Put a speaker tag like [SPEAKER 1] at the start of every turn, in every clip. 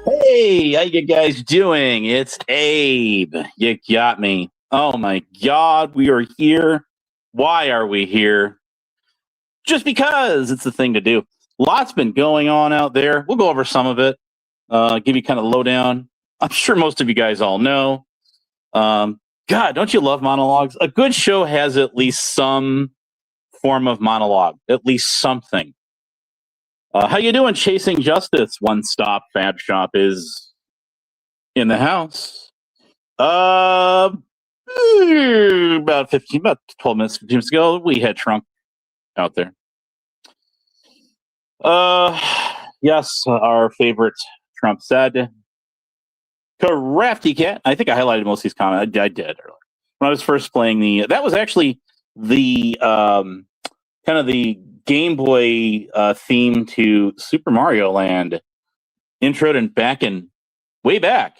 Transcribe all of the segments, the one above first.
[SPEAKER 1] Hey, how you guys doing? It's Abe. You got me. Oh my God, we are here. Why are we here? Just because it's the thing to do. Lots been going on out there. We'll go over some of it. Give you kind of lowdown. I'm sure most of you guys all know. God, don't you love monologues? A good show has at least some form of monologue, at least something. How you doing, Chasing Justice? One Stop Fab Shop is in the house. About 12 minutes, 15 minutes ago, we had Trump out there. Yes, our favorite Trump said, Crafty Cat. I think I highlighted most of these comments. I did earlier. When I was first playing that was actually the kind of the Game Boy theme to Super Mario Land, introed and way back,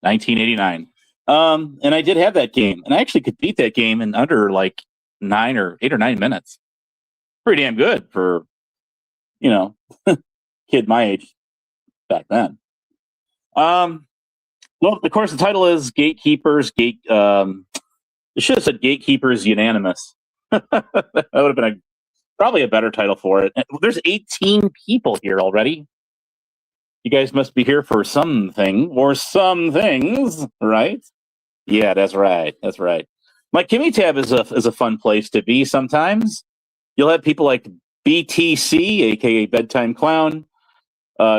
[SPEAKER 1] 1989. And I did have that game, and I actually could beat that game in under like 8 or 9 minutes. Pretty damn good for, kid my age back then. Well, of course, the title is Gatekeepers. It should have said Gatekeepers Unanimous. That would have been probably a better title for it. There's 18 people here already. You guys must be here for something or some things, right? Yeah, that's right. That's right. My Kimmy tab is a fun place to be sometimes. You'll have people like BTC, aka Bedtime Clown,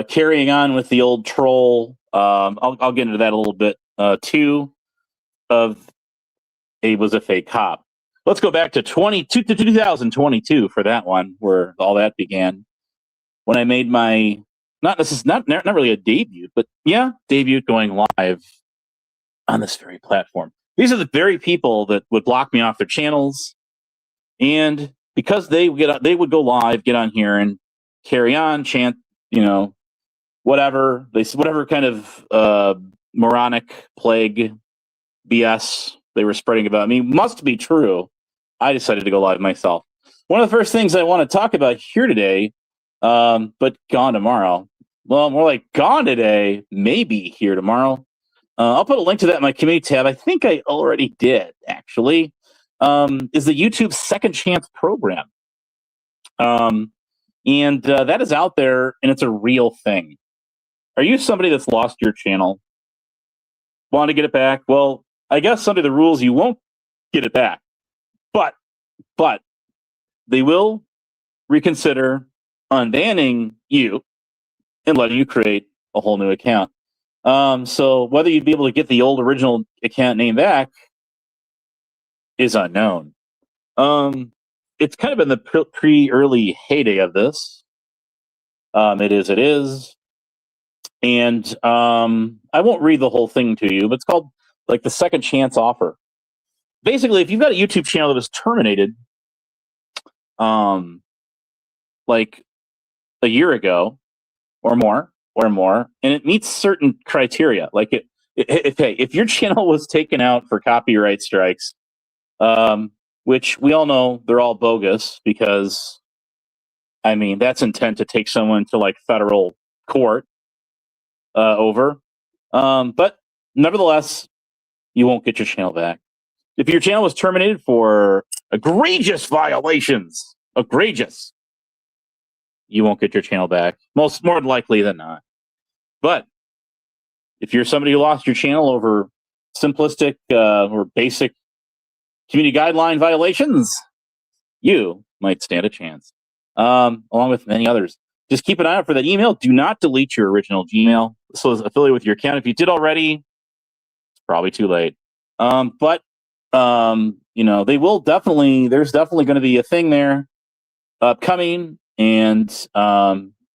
[SPEAKER 1] carrying on with the old troll. I'll get into that a little bit too. Of Abe was a fake cop. Let's go back to 2022 for that one, where all that began. When I made my not really a debut, but yeah, debut going live on this very platform. These are the very people that would block me off their channels, and because they would go live, get on here and carry on, chant, whatever kind of moronic plague BS they were spreading about me must be true. I decided to go live myself. One of the first things I want to talk about here today, but gone tomorrow. Well, more like gone today, maybe here tomorrow. I'll put a link to that in my community tab. I think I already did, actually. Is the YouTube Second Chance program. And that is out there, and it's a real thing. Are you somebody that's lost your channel? Want to get it back? Well, I guess under the rules, you won't get it back. But they will reconsider unbanning you and letting you create a whole new account. So whether you'd be able to get the old original account name back is unknown. It's kind of in the pre-early heyday of this. It is. And I won't read the whole thing to you, but it's called like the second chance offer. Basically, if you've got a YouTube channel that was terminated like a year ago or more, and it meets certain criteria, like if your channel was taken out for copyright strikes, which we all know they're all bogus because, I mean, that's intent to take someone to like federal court over. But nevertheless, you won't get your channel back. If your channel was terminated for egregious violations, you won't get your channel back. More likely than not. But if you're somebody who lost your channel over simplistic or basic community guideline violations, you might stand a chance, along with many others. Just keep an eye out for that email. Do not delete your original Gmail. This was affiliated with your account. If you did already, it's probably too late. But they will definitely. There's definitely going to be a thing there upcoming, and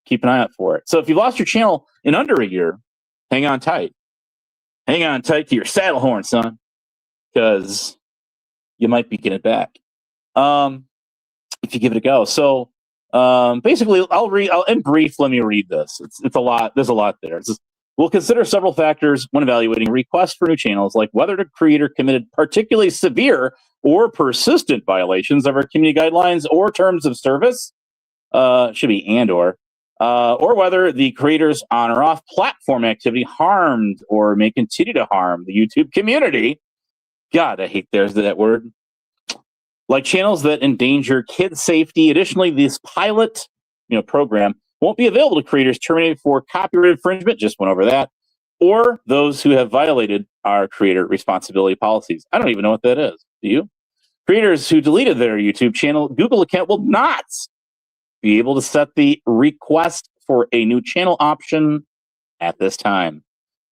[SPEAKER 1] keep an eye out for it. So if you lost your channel in under a year, hang on tight. Hang on tight to your saddle horn, son, because you might be getting it back if you give it a go. So basically, in brief, let me read this. It's a lot. There's a lot there. We'll consider several factors when evaluating requests for new channels, like whether the creator committed particularly severe or persistent violations of our community guidelines or terms of service. Should be or whether the creator's on or off platform activity harmed or may continue to harm the YouTube community. God, I hate that word. Like channels that endanger kids' safety. Additionally, this pilot program won't be available to creators terminated for copyright infringement, just went over that, or those who have violated our creator responsibility policies. I don't even know what that is. Do you? Creators who deleted their YouTube channel Google account will not be able to set the request for a new channel option at this time.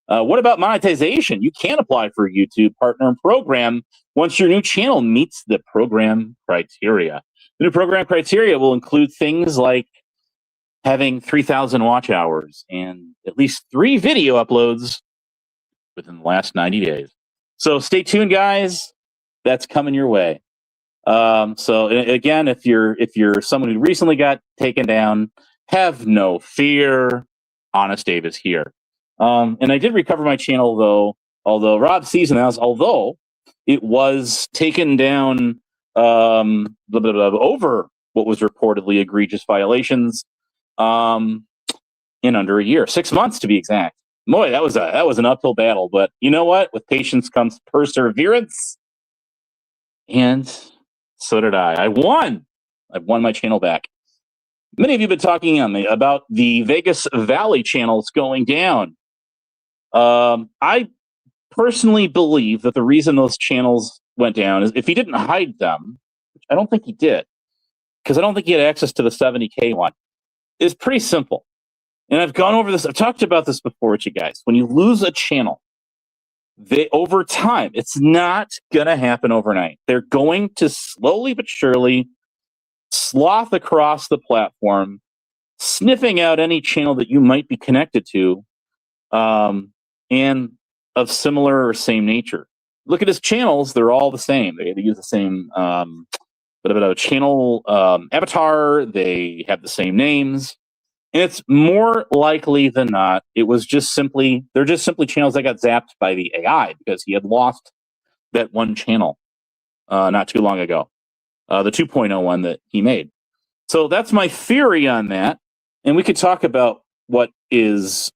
[SPEAKER 1] What about monetization? You can apply for a YouTube partner program once your new channel meets the program criteria. The new program criteria will include things like having 3,000 watch hours and at least 3 video uploads within the last 90 days. So stay tuned, guys. That's coming your way. So again, if you're someone who recently got taken down, have no fear. Honest Dave is here. And I did recover my channel, though, although Rob Season has, although it was taken down over what was reportedly egregious violations in under a year, 6 months to be exact. Boy, that was an uphill battle, but you know what? With patience comes perseverance, and so did I. I won. I've won my channel back. Many of you have been talking on me about the Vegas Valley channels going down. I personally believe that the reason those channels went down is if he didn't hide them, which I don't think he did, because I don't think he had access to the 70K one. It's pretty simple. And I've gone over this. I've talked about this before with you guys. When you lose a channel, over time, it's not going to happen overnight. They're going to slowly but surely sloth across the platform, sniffing out any channel that you might be connected to and of similar or same nature. Look at his channels. They're all the same. They use the same channel avatar. They have the same names. And it's more likely than not, they're just simply channels that got zapped by the AI because he had lost that one channel not too long ago, the 2.0 one that he made. So that's my theory on that. And we could talk about what is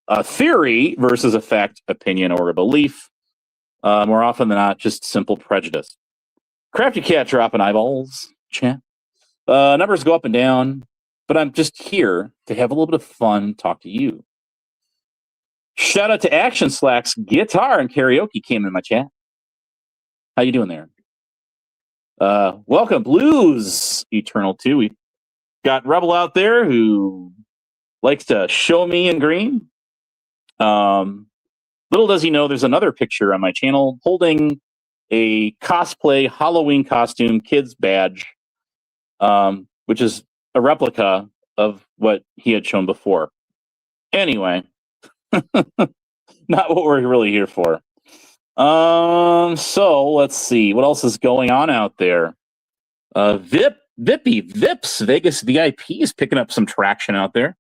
[SPEAKER 1] a theory versus a fact, opinion, or a belief. More often than not, just simple prejudice. Crafty Cat dropping eyeballs, chat. Numbers go up and down. But I'm just here to have a little bit of fun, talk to you. Shout out to Action Slacks Guitar and Karaoke came in my chat. How you doing there? Welcome, Blues Eternal 2. We got Rebel out there who likes to show me in green. Little does he know there's another picture on my channel holding a cosplay Halloween costume kids badge, which is a replica of what he had shown before. Anyway, not what we're really here for. So let's see what else is going on out there. Vips, Vegas VIP is picking up some traction out there.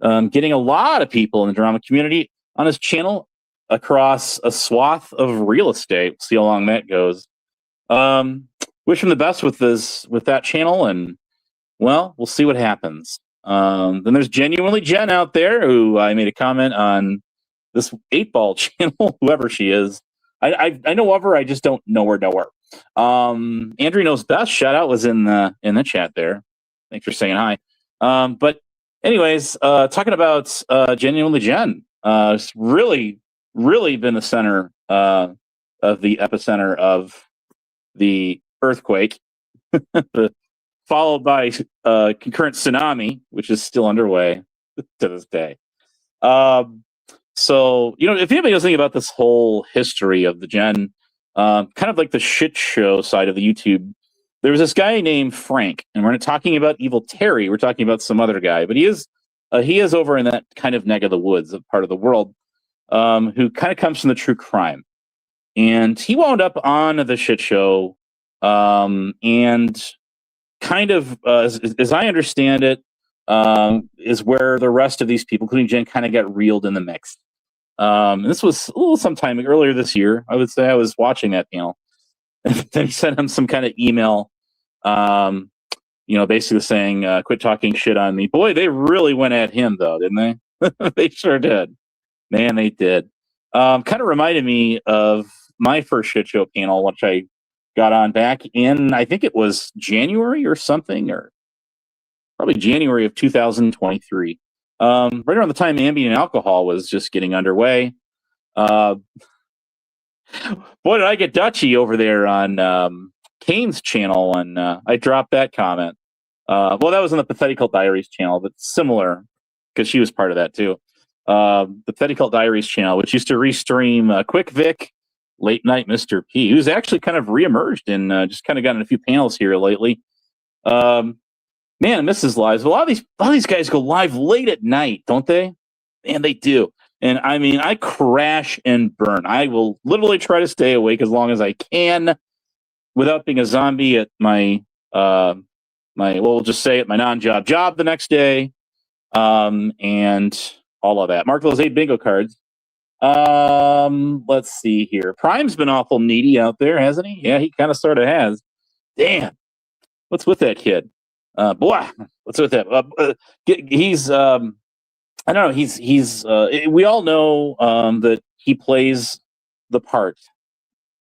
[SPEAKER 1] Getting a lot of people in the drama community on his channel across a swath of real estate. See how long that goes. Wish him the best with that channel, and well, we'll see what happens. Then there's Genuinely Jen out there, who I made a comment on this 8-Ball channel, whoever she is. I know of her, I just don't know her. Andrew Knows Best, shout out, was in the chat there. Thanks for saying hi. But anyways, talking about Genuinely Jen, it's really been the center of the epicenter of the earthquake, followed by concurrent tsunami, which is still underway to this day. So, if anybody knows anything about this whole history of the Jen, kind of like the shit show side of the YouTube, there was this guy named Frank, and we're not talking about Evil Terry. We're talking about some other guy, but he is over in that kind of neck of the woods, part of the world, who kind of comes from the true crime. And he wound up on the shit show, and kind of, as I understand it, is where the rest of these people, including Jen, kind of got reeled in the mix. This was sometime earlier this year. I would say I was watching that panel. And then he sent him some kind of email, basically saying, quit talking shit on me. Boy, they really went at him, though, didn't they? They sure did. Man, they did. Kind of reminded me of my first shit show panel, which I got on back in, I think it was January or something, or probably January of 2023. Right around the time ambient alcohol was just getting underway. Boy, did I get Dutchy over there on Kane's channel, and I dropped that comment. Well, that was on the Pathetic Cult Diaries channel, but similar, because she was part of that too. The Pathetic Cult Diaries channel, which used to restream Quick Vic, Late Night Mr. P, who's actually kind of reemerged and just kind of gotten a few panels here lately. Man, I miss his lives. A lot of these guys go live late at night, don't they? Man, they do. And I mean, I crash and burn. I will literally try to stay awake as long as I can without being a zombie at my we'll just say at my non-job job the next day, and all of that. Mark those 8 bingo cards. Let's see here. Prime's been awful needy out there, hasn't he? Yeah, he kind of sort of has. Damn, what's with that kid? Boy, what's with that? He's I don't know. He's we all know that he plays the part,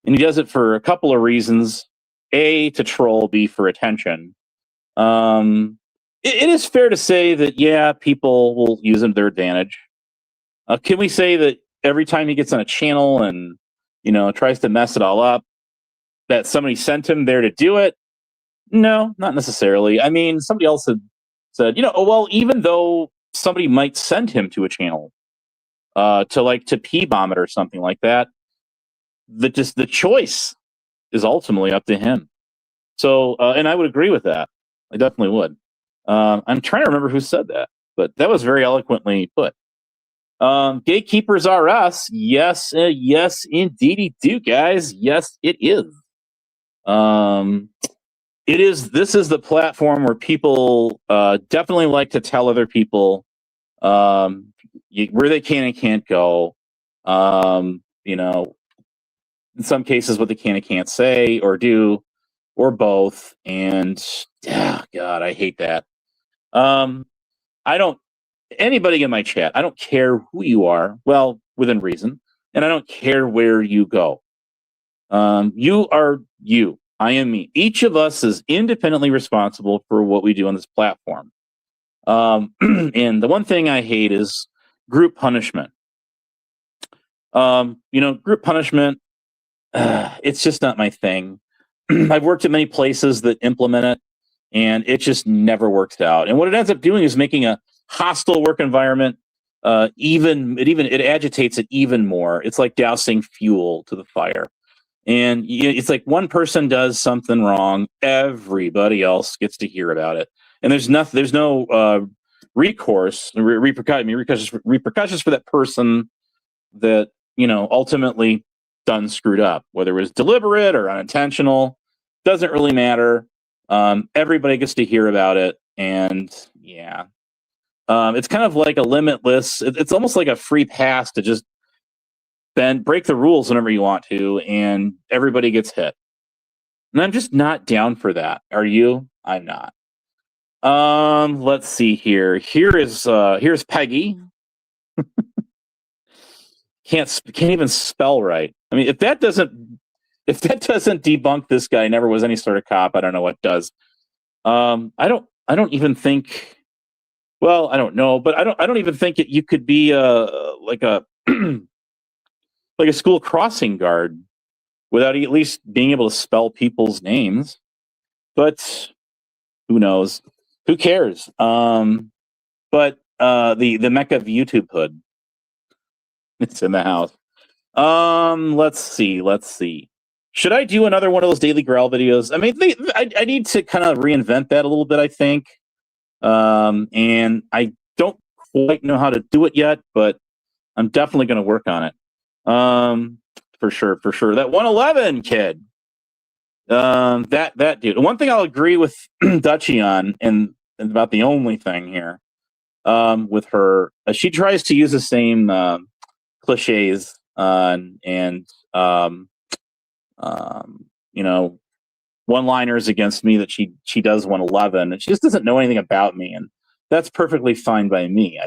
[SPEAKER 1] and he does it for a couple of reasons. A, to troll. B, for attention. It is fair to say that, yeah, people will use him to their advantage. Can we say that every time he gets on a channel and tries to mess it all up, that somebody sent him there to do it? No, not necessarily. I mean, somebody else had said, well, even though somebody might send him to a channel to P-bomb it or something like that, the choice is ultimately up to him. So, and I would agree with that. I definitely would. I'm trying to remember who said that, but that was very eloquently put. Gatekeepers are us. Yes, indeedy do, guys. Yes, it is. It is. This is the platform where people definitely like to tell other people where they can and can't go. In some cases, what they can and can't say or do, or both. And God, I hate that. I don't. Anybody in my chat, I don't care who you are. Well, within reason, and I don't care where you go. You are you. I am me. Each of us is independently responsible for what we do on this platform. And the one thing I hate is group punishment. Group punishment, it's just not my thing. I've worked at many places that implement it, and it just never works out. And what it ends up doing is making a hostile work environment. It agitates it even more. It's like dousing fuel to the fire. And it's like one person does something wrong, everybody else gets to hear about it, and there's no recourse, repercussions for that person that ultimately done screwed up, whether it was deliberate or unintentional, doesn't really matter. Everybody gets to hear about it, and yeah, it's kind of like a limitless. It's almost like a free pass to just break the rules whenever you want to, and everybody gets hit. And I'm just not down for that. Are you? I'm not. Let's see here. Here's Peggy. Can't even spell right. I mean, if that doesn't debunk this guy never was any sort of cop, I don't know what does. I don't even think. Well, I don't know, but I don't even think you could be like a like a school crossing guard without at least being able to spell people's names. But who knows? Who cares? But the Mecca of YouTube hood, it's in the house. Let's see. Should I do another one of those Daily Grail videos? I mean, I need to kind of reinvent that a little bit, I think. And I don't quite know how to do it yet, but I'm definitely going to work on it. For sure. That 111 kid. That dude. One thing I'll agree with Dutchie on, and about the only thing here, with her, she tries to use the same cliches and one-liners against me that she does 111, and she just doesn't know anything about me, and that's perfectly fine by me.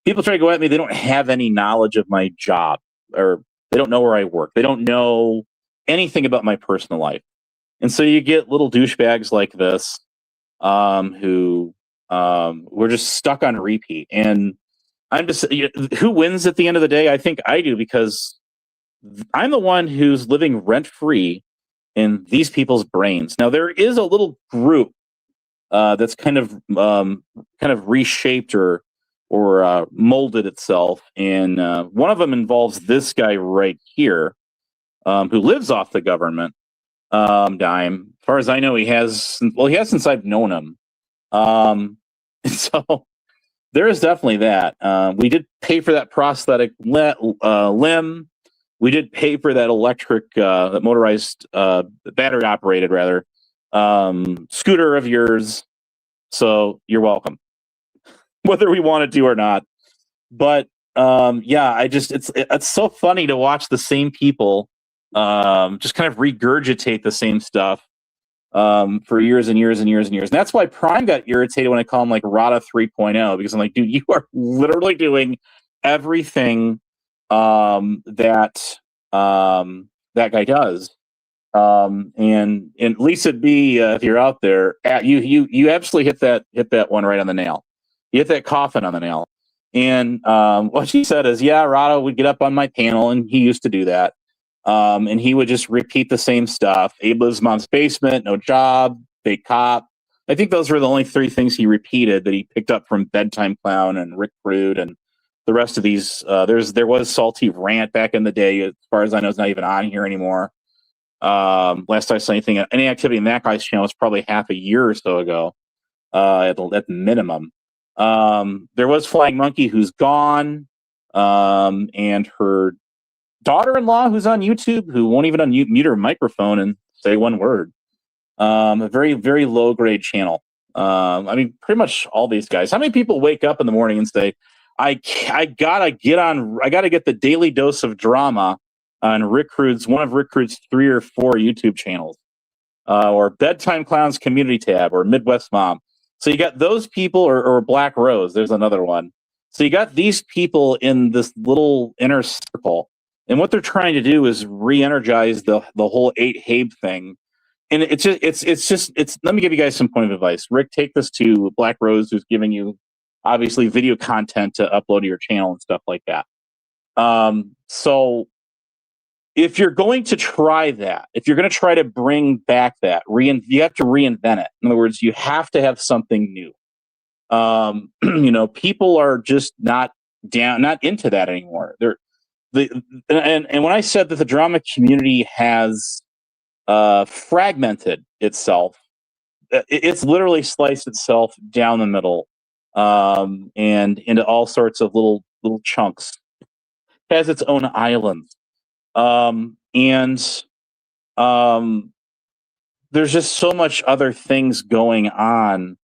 [SPEAKER 1] People try to go at me, they don't have any knowledge of my job, or they don't know where I work. They don't know anything about my personal life. And so you get little douchebags like this, who were just stuck on repeat. And I'm just, who wins at the end of the day? I think I do, because I'm the one who's living rent free in these people's brains. Now, there is a little group that's kind of reshaped or molded itself, and one of them involves this guy right here, who lives off the government dime. As far as I know, he has since I've known him. So there is definitely that. We did pay for that prosthetic limb. We did pay for that electric, that motorized, battery operated rather, scooter of yours. So you're welcome, whether we wanted to or not. But yeah, it's so funny to watch the same people just kind of regurgitate the same stuff for years and years and years and years. And that's why Prime got irritated when I call him like Rada 3.0, because I'm like, dude, you are literally doing everything that guy does. And Lisa B, if you're out there, you absolutely hit that one right on the nail. You hit that coffin on the nail. And what she said is, yeah, Rada would get up on my panel, and he used to do that. And he would just repeat the same stuff. Abe lives in mom's basement, no job, fake cop. I think those were the only three things he repeated that he picked up from Bedtime Clown and Rick Rude and the rest of these. There was Salty Rant back in the day. As far as I know, it's not even on here anymore. Last I saw any activity in that guy's channel was probably half a year or so ago, at the minimum. There was Flying Monkey, who's gone, and her daughter-in-law, who's on YouTube, who won't even unmute her microphone and say one word. A very, very low-grade channel. I mean, pretty much all these guys. How many people wake up in the morning and say, I gotta get the daily dose of drama on one of Rick Rude's 3 or 4 YouTube channels, or Bedtime Clowns Community Tab, or Midwest Mom. So you got those people, or Black Rose. There's another one. So you got these people in this little inner circle, and what they're trying to do is re-energize the whole 8 Habe thing. And it's just let me give you guys some point of advice. Rick, take this to Black Rose, who's giving you obviously video content to upload to your channel and stuff like that. So if you're going to try that, if you're going to try to bring back that, you have to reinvent it. In other words, you have to have something new. People are just not into that anymore. and when I said that the drama community has fragmented itself, it's literally sliced itself down the middle, and into all sorts of little chunks. It has its own islands, and um, there's just so much other things going on,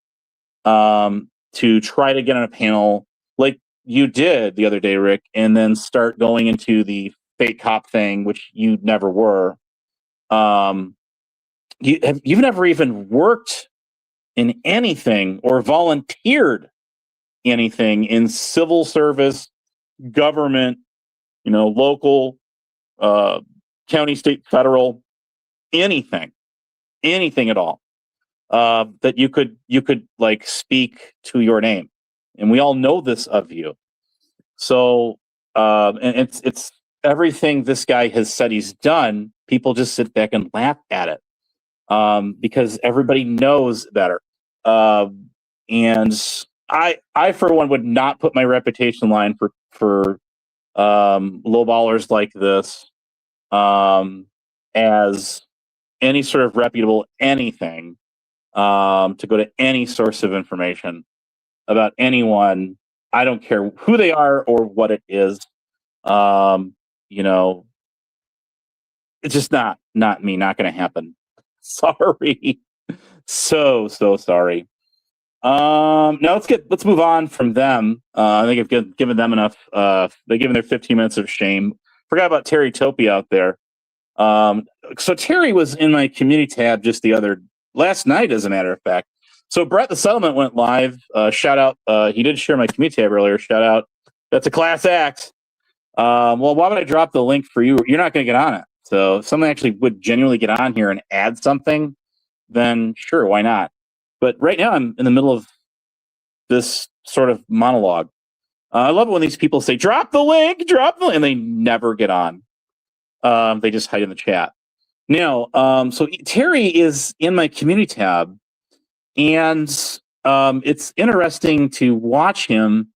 [SPEAKER 1] to try to get on a panel like you did the other day, Rick, and then start going into the fake cop thing, which you never were. Um, you've never even worked in anything or volunteered anything in civil service, government, local, uh, county, state, federal, anything, anything at all, that you could like speak to your name, and we all know this of you. So, and it's everything this guy has said he's done. People just sit back and laugh at it, because everybody knows better. And I for one would not put my reputation line for low ballers like this, as any sort of reputable anything, to go to any source of information about anyone. I don't care who they are or what it is. Um, you know, it's just not me. Not going to happen. Sorry. So sorry. Now let's move on from them. I think I've given them enough. They've given their 15 minutes of shame. Forgot about Terry Topi out there. So Terry was in my community tab just last night, as a matter of fact. So Brett the Settlement went live. Shout out. He did share my community tab earlier. Shout out. That's a class act. Well, why would I drop the link for you? You're not going to get on it. So if someone actually would genuinely get on here and add something, then sure, why not? But right now I'm in the middle of this sort of monologue. I love it when these people say, drop the link, and they never get on. They just hide in the chat. Now, so Terry is in my community tab, and it's interesting to watch him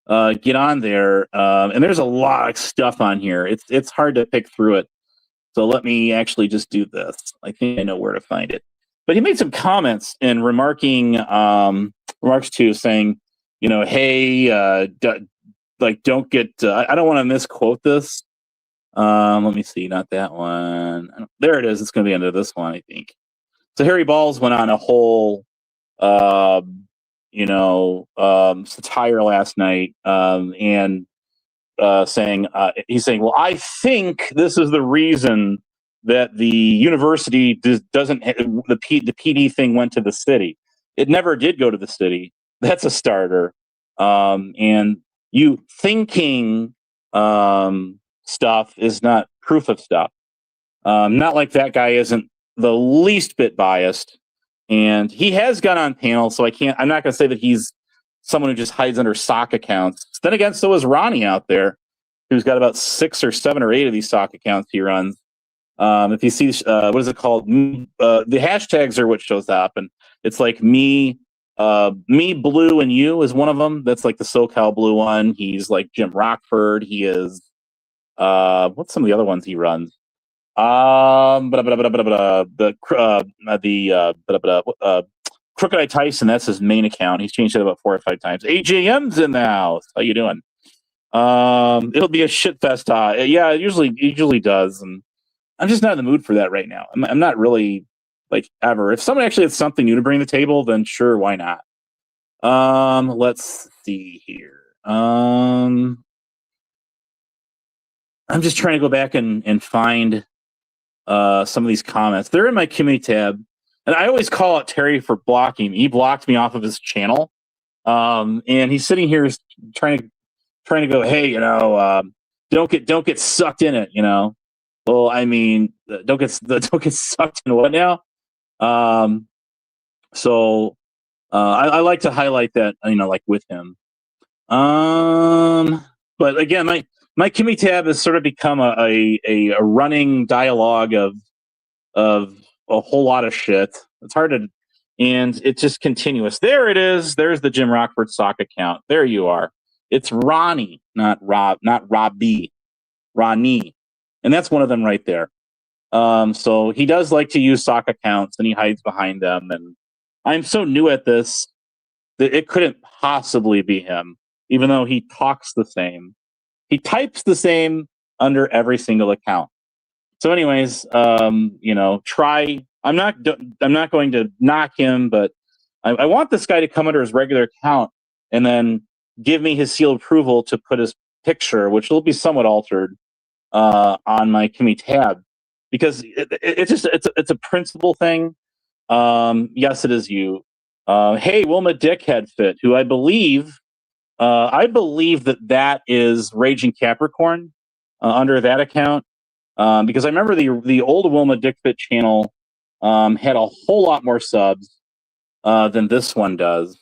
[SPEAKER 1] get on there. And there's a lot of stuff on here. It's hard to pick through it. So let me actually just do this. I think I know where to find it. But he made some comments and remarks to saying, hey, don't get. I don't want to misquote this. Let me see, not that one. There it is. It's going to be under this one, I think. So Harry Balls went on a whole, satire last night, and he's saying, well, I think this is the reason that the university doesn't. The PD thing went to the city. It never did go to the city. That's a starter. And you thinking stuff is not proof of stuff. Not like that guy isn't the least bit biased, and he has gone on panels. So I'm not going to say that he's someone who just hides under sock accounts. Then again, so is Ronnie out there, who's got about 6 or 7 or 8 of these sock accounts he runs. If you see, what is it called? The hashtags are what shows up, and it's like me, blue, and you is one of them. That's like the SoCal Blue one. He's like Jim Rockford. He is. What's some of the other ones he runs? Crooked Eye Tyson. That's his main account. He's changed it about 4 or 5 times. AJM's in the house. How you doing? It'll be a shit fest. Yeah, it usually does, and I'm just not in the mood for that right now. I'm not really, like, ever. If someone actually has something new to bring to the table, then sure, why not? Let's see here. I'm just trying to go back and find some of these comments. They're in my community tab, and I always call out Terry for blocking me. He blocked me off of his channel, and he's sitting here trying to go, hey, don't get sucked in it, Well, I mean, don't get sucked in what now? So I like to highlight that, like with him. But again, my community tab has sort of become a running dialogue of a whole lot of shit. It's hard to, and it's just continuous. There it is. There's the Jim Rockford sock account. There you are. It's Ronnie, not Rob, not Robbie. Ronnie, and that's one of them right there. So he does like to use sock accounts, and he hides behind them. And I'm so new at this that it couldn't possibly be him, even though he talks the same. He types the same under every single account. So, anyways, try. I'm not going to knock him, but I want this guy to come under his regular account and then give me his seal of approval to put his picture, which will be somewhat altered, on my Kimmy tab, because it's a principle thing. Yes, it is you. Hey, Wilma Dickhead Fit, who I believe that is Raging Capricorn under that account, because I remember the old Wilma Dickfit channel had a whole lot more subs than this one does.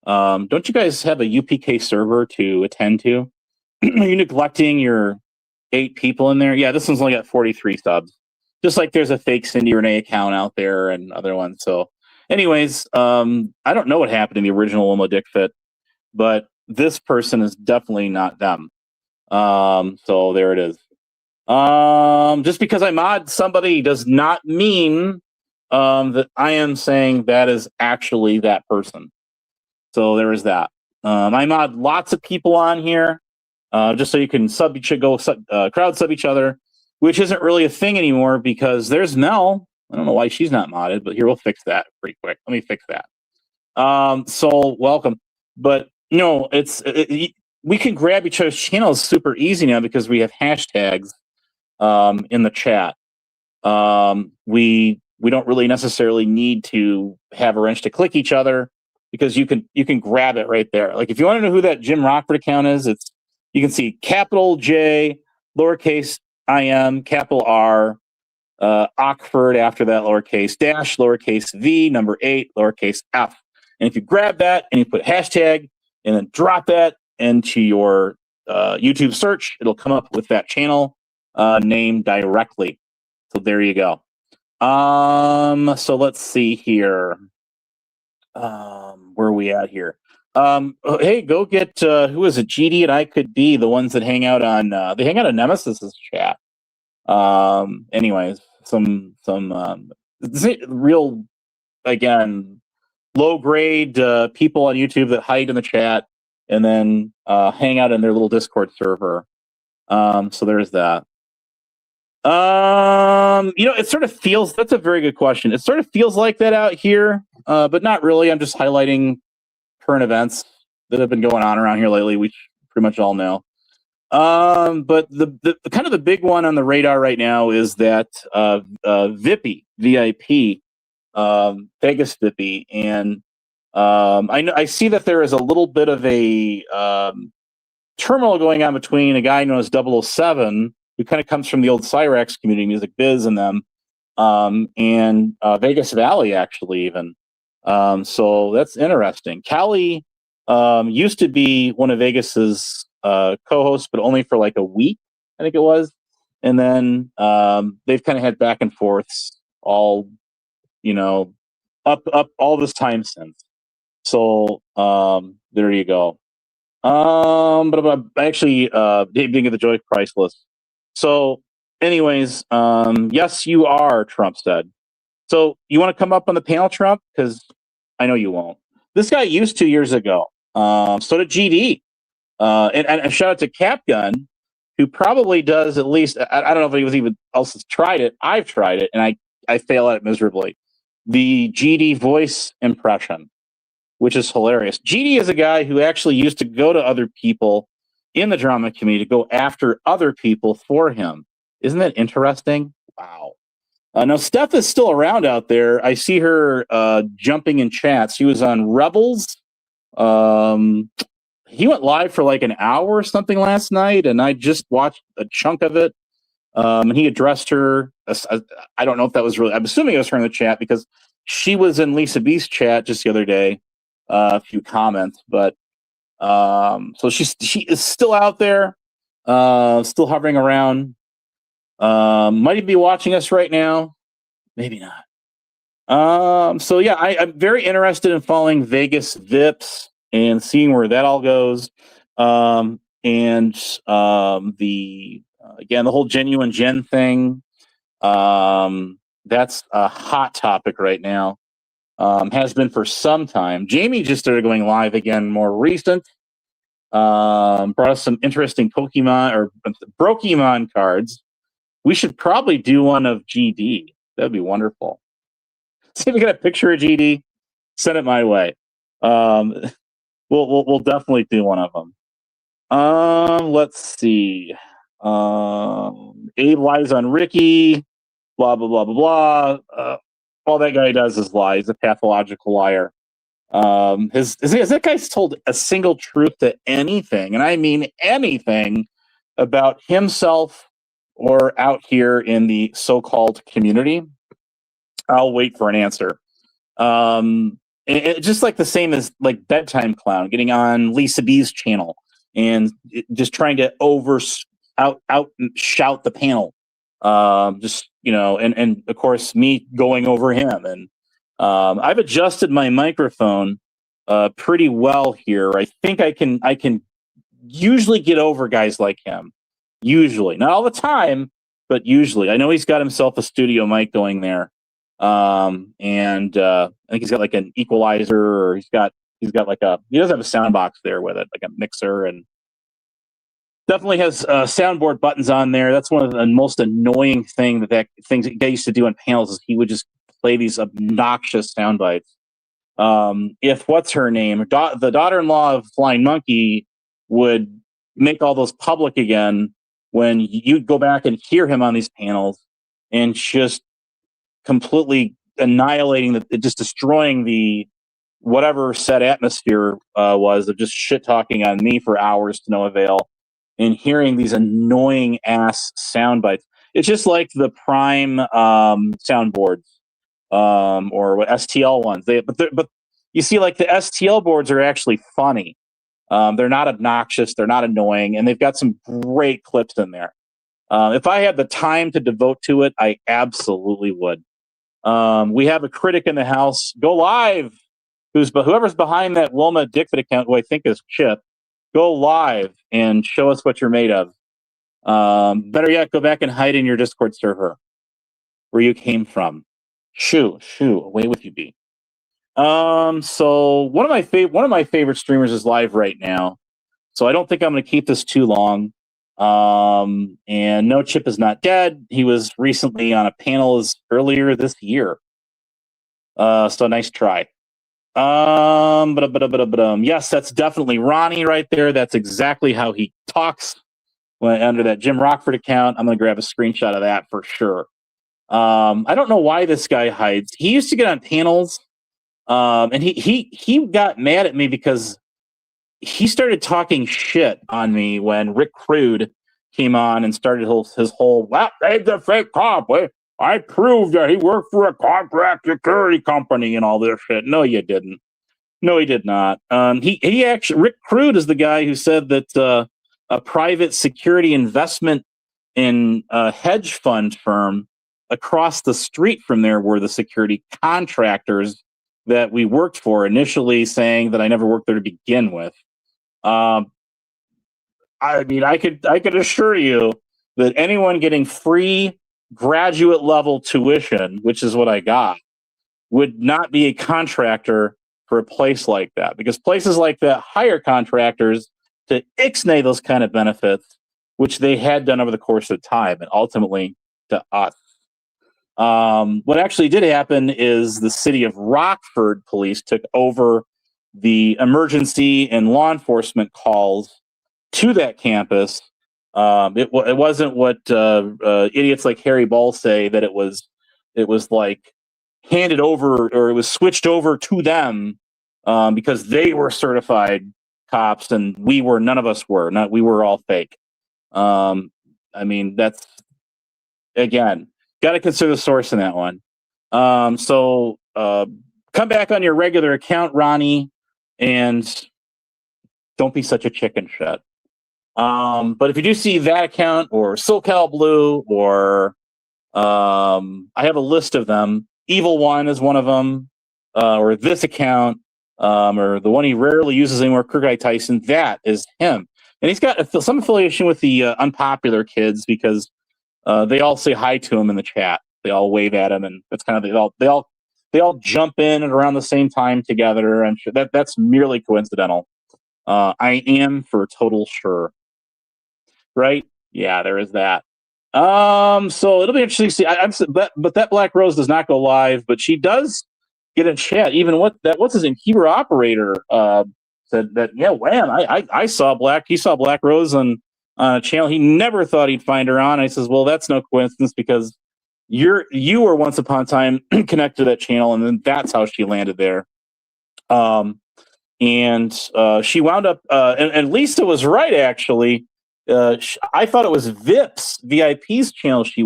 [SPEAKER 1] Don't you guys have a UPK server to attend to? Are you neglecting your 8 people in there? Yeah, this one's only got 43 subs. Just like there's a fake Cindy Renee account out there and other ones. So, anyways, I don't know what happened in the original Wilma Dickfit, but this person is definitely not them. So there it is. Just because I mod somebody does not mean that I am saying that is actually that person. So there is that. I mod lots of people on here, just so you can crowd sub each other, which isn't really a thing anymore because there's Mel. I don't know why she's not modded, but here, we'll fix that pretty quick. Let me fix that. So welcome. But no, we can grab each other's channels super easy now because we have hashtags in the chat. We don't really necessarily need to have a wrench to click each other because you can grab it right there. Like if you want to know who that Jim Rockford account is, you can see capital J, lowercase IM, capital R, Ockford after that, lowercase dash, lowercase V, number 8, lowercase F. And if you grab that and you put hashtag and then drop that into your YouTube search, it'll come up with that channel name directly. So there you go. So let's see here. Where are we at here? Hey, go get who is it? GD and I Could Be, the ones that hang out on Nemesis's chat. Anyways, some real, again, low grade people on YouTube that hide in the chat and then hang out in their little Discord server. So there's that. It sort of feels, that's a very good question. It sort of feels like that out here, but not really. I'm just highlighting current events that have been going on around here lately, which pretty much all know. But the kind of the big one on the radar right now is that VIP, Vegas VIP, and I see that there is a little bit of a turmoil going on between a guy known as 007, who kind of comes from the old Cyrax community, Music Biz, and them, and Vegas Valley actually even. So that's interesting. Callie used to be one of Vegas's co-hosts, but only for like a week, I think it was. And then they've kind of had back and forths all, up all this time since. So there you go. But actually, being at the Joy Priceless. So, anyways, yes, you are, Trump said. So you want to come up on the panel, Trump? Because I know you won't. This guy used 2 years ago. So did GD. And shout out to Capgun, who probably does at least, I don't know if anyone even else has tried it. I've tried it, and I fail at it miserably. The GD voice impression, which is hilarious. GD is a guy who actually used to go to other people in the drama community to go after other people for him. Isn't that interesting? Wow. Now, Steph is still around out there. I see her jumping in chats. She was on Rebels. He went live for like an hour or something last night, and I just watched a chunk of it. And he addressed her. I don't know if that was really, I'm assuming it was her in the chat because she was in Lisa B's chat just the other day. A few comments, but so she is still out there, still hovering around. Might even be watching us right now, maybe not. So yeah, I'm very interested in following Vegas Vips and seeing where that all goes. And the Again, the whole genuine gen thing. That's a hot topic right now. Has been for some time. Jamie just started going live again more recent. Brought us some interesting Pokemon or Brokemon cards. We should probably do one of GD. That'd be wonderful. See if we get a picture of GD. Send it my way. We'll definitely do one of them. Let's see. Abe lies on Ricky. Blah blah blah blah blah. All that guy does is lie. He's a pathological liar. Has that guy's told a single truth to anything, and I mean anything, about himself or out here in the so-called community? I'll wait for an answer. Just like the same as like Bedtime Clown getting on Lisa B's channel and just trying to out shout the panel. Just, and of course me going over him. And I've adjusted my microphone pretty well here. I think I can usually get over guys like him. Usually, not all the time, but usually. I know he's got himself a studio mic going there. And I think he's got like an equalizer, or he's got like he does have a sound box there with it, like a mixer, and definitely has soundboard buttons on there. That's one of the most annoying things that guy used to do on panels, is he would just play these obnoxious sound bites. If what's her name, the daughter-in-law of Flying Monkey, would make all those public again, when you'd go back and hear him on these panels and just completely annihilating just destroying the whatever set atmosphere was of just shit talking on me for hours to no avail, and hearing these annoying ass sound bites. It's just like the Prime soundboards or what STL ones. But you see, like the STL boards are actually funny. They're not obnoxious. They're not annoying, and they've got some great clips in there. If I had the time to devote to it, I absolutely would. We have a critic in the house. Go live. Whoever's behind that Wilma Dickford account, who I think is Chip, go live and show us what you're made of. Better yet, go back and hide in your Discord server where you came from. Shoo, away with you, B. So one of my favorite streamers is live right now, so I don't think I'm going to keep this too long. And no, Chip is not dead. He was recently on a panel earlier this year. So nice try. Yes, that's definitely Ronnie right there. That's exactly how he talks under that Jim Rockford account. I'm going to grab a screenshot of that for sure. I don't know why this guy hides. He used to get on panels. And he got mad at me because he started talking shit on me when Rick Crude came on and started his whole, well, he's a fake cop. I proved that he worked for a contract security company and all this shit. No, you didn't. No, he did not. He actually, Rick Crude is the guy who said that a private security investment in a hedge fund firm across the street from there were the security contractors that we worked for, initially saying that I never worked there to begin with. I mean, I could assure you that anyone getting free graduate level tuition, which is what I got, would not be a contractor for a place like that, because places like that hire contractors to ixnay those kind of benefits, which they had done over the course of time, and ultimately to us. What actually did happen is the city of Rockford police took over the emergency and law enforcement calls to that campus. It wasn't what idiots like Harry Ball say, that it was like handed over, or it was switched over to them because they were certified cops and none of us were. We were all fake. I mean, that's, again, got to consider the source in that one. So come back on your regular account, Ronnie, and don't be such a chicken shit. But if you do see that account, or SoCal Blue, or I have a list of them. Evil One is one of them, or this account, or the one he rarely uses anymore, Kirk I. Tyson. That is him. and he's got some affiliation with the unpopular kids because they all say hi to him in the chat. They all wave at him, and that's kind of they all jump in at around the same time together. I'm sure that's merely coincidental. I am for total sure. Right? Yeah, there is that. So it'll be interesting to see. But that Black Rose does not go live, but she does get in chat. Even what's his name? Keeper Operator said that, yeah, wham, I saw he saw Black Rose on a channel he never thought he'd find her on. I says, well, that's no coincidence because you were once upon a time connected to that channel, and then that's how she landed there. And she wound up, and Lisa was right, actually. I thought it was VIP's channel she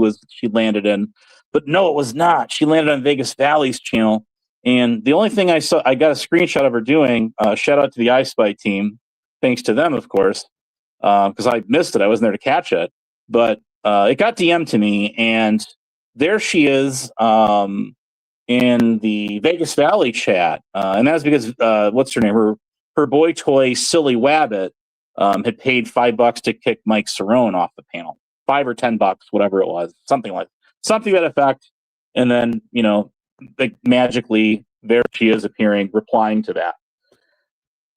[SPEAKER 1] landed in, but no, it was not. She landed on Vegas Valley's channel, and the only thing I saw, I got a screenshot of her doing. Shout out to the iSpy team, thanks to them, of course, because I missed it. I wasn't there to catch it, but it got DM'd to me, and there she is in the Vegas Valley chat, and that's because what's her name? Her boy toy Silly Wabbit had paid $5 to kick Mike Cerrone off the panel, $5 or $10, whatever it was, something to that effect. And then like magically there she is appearing, replying to that.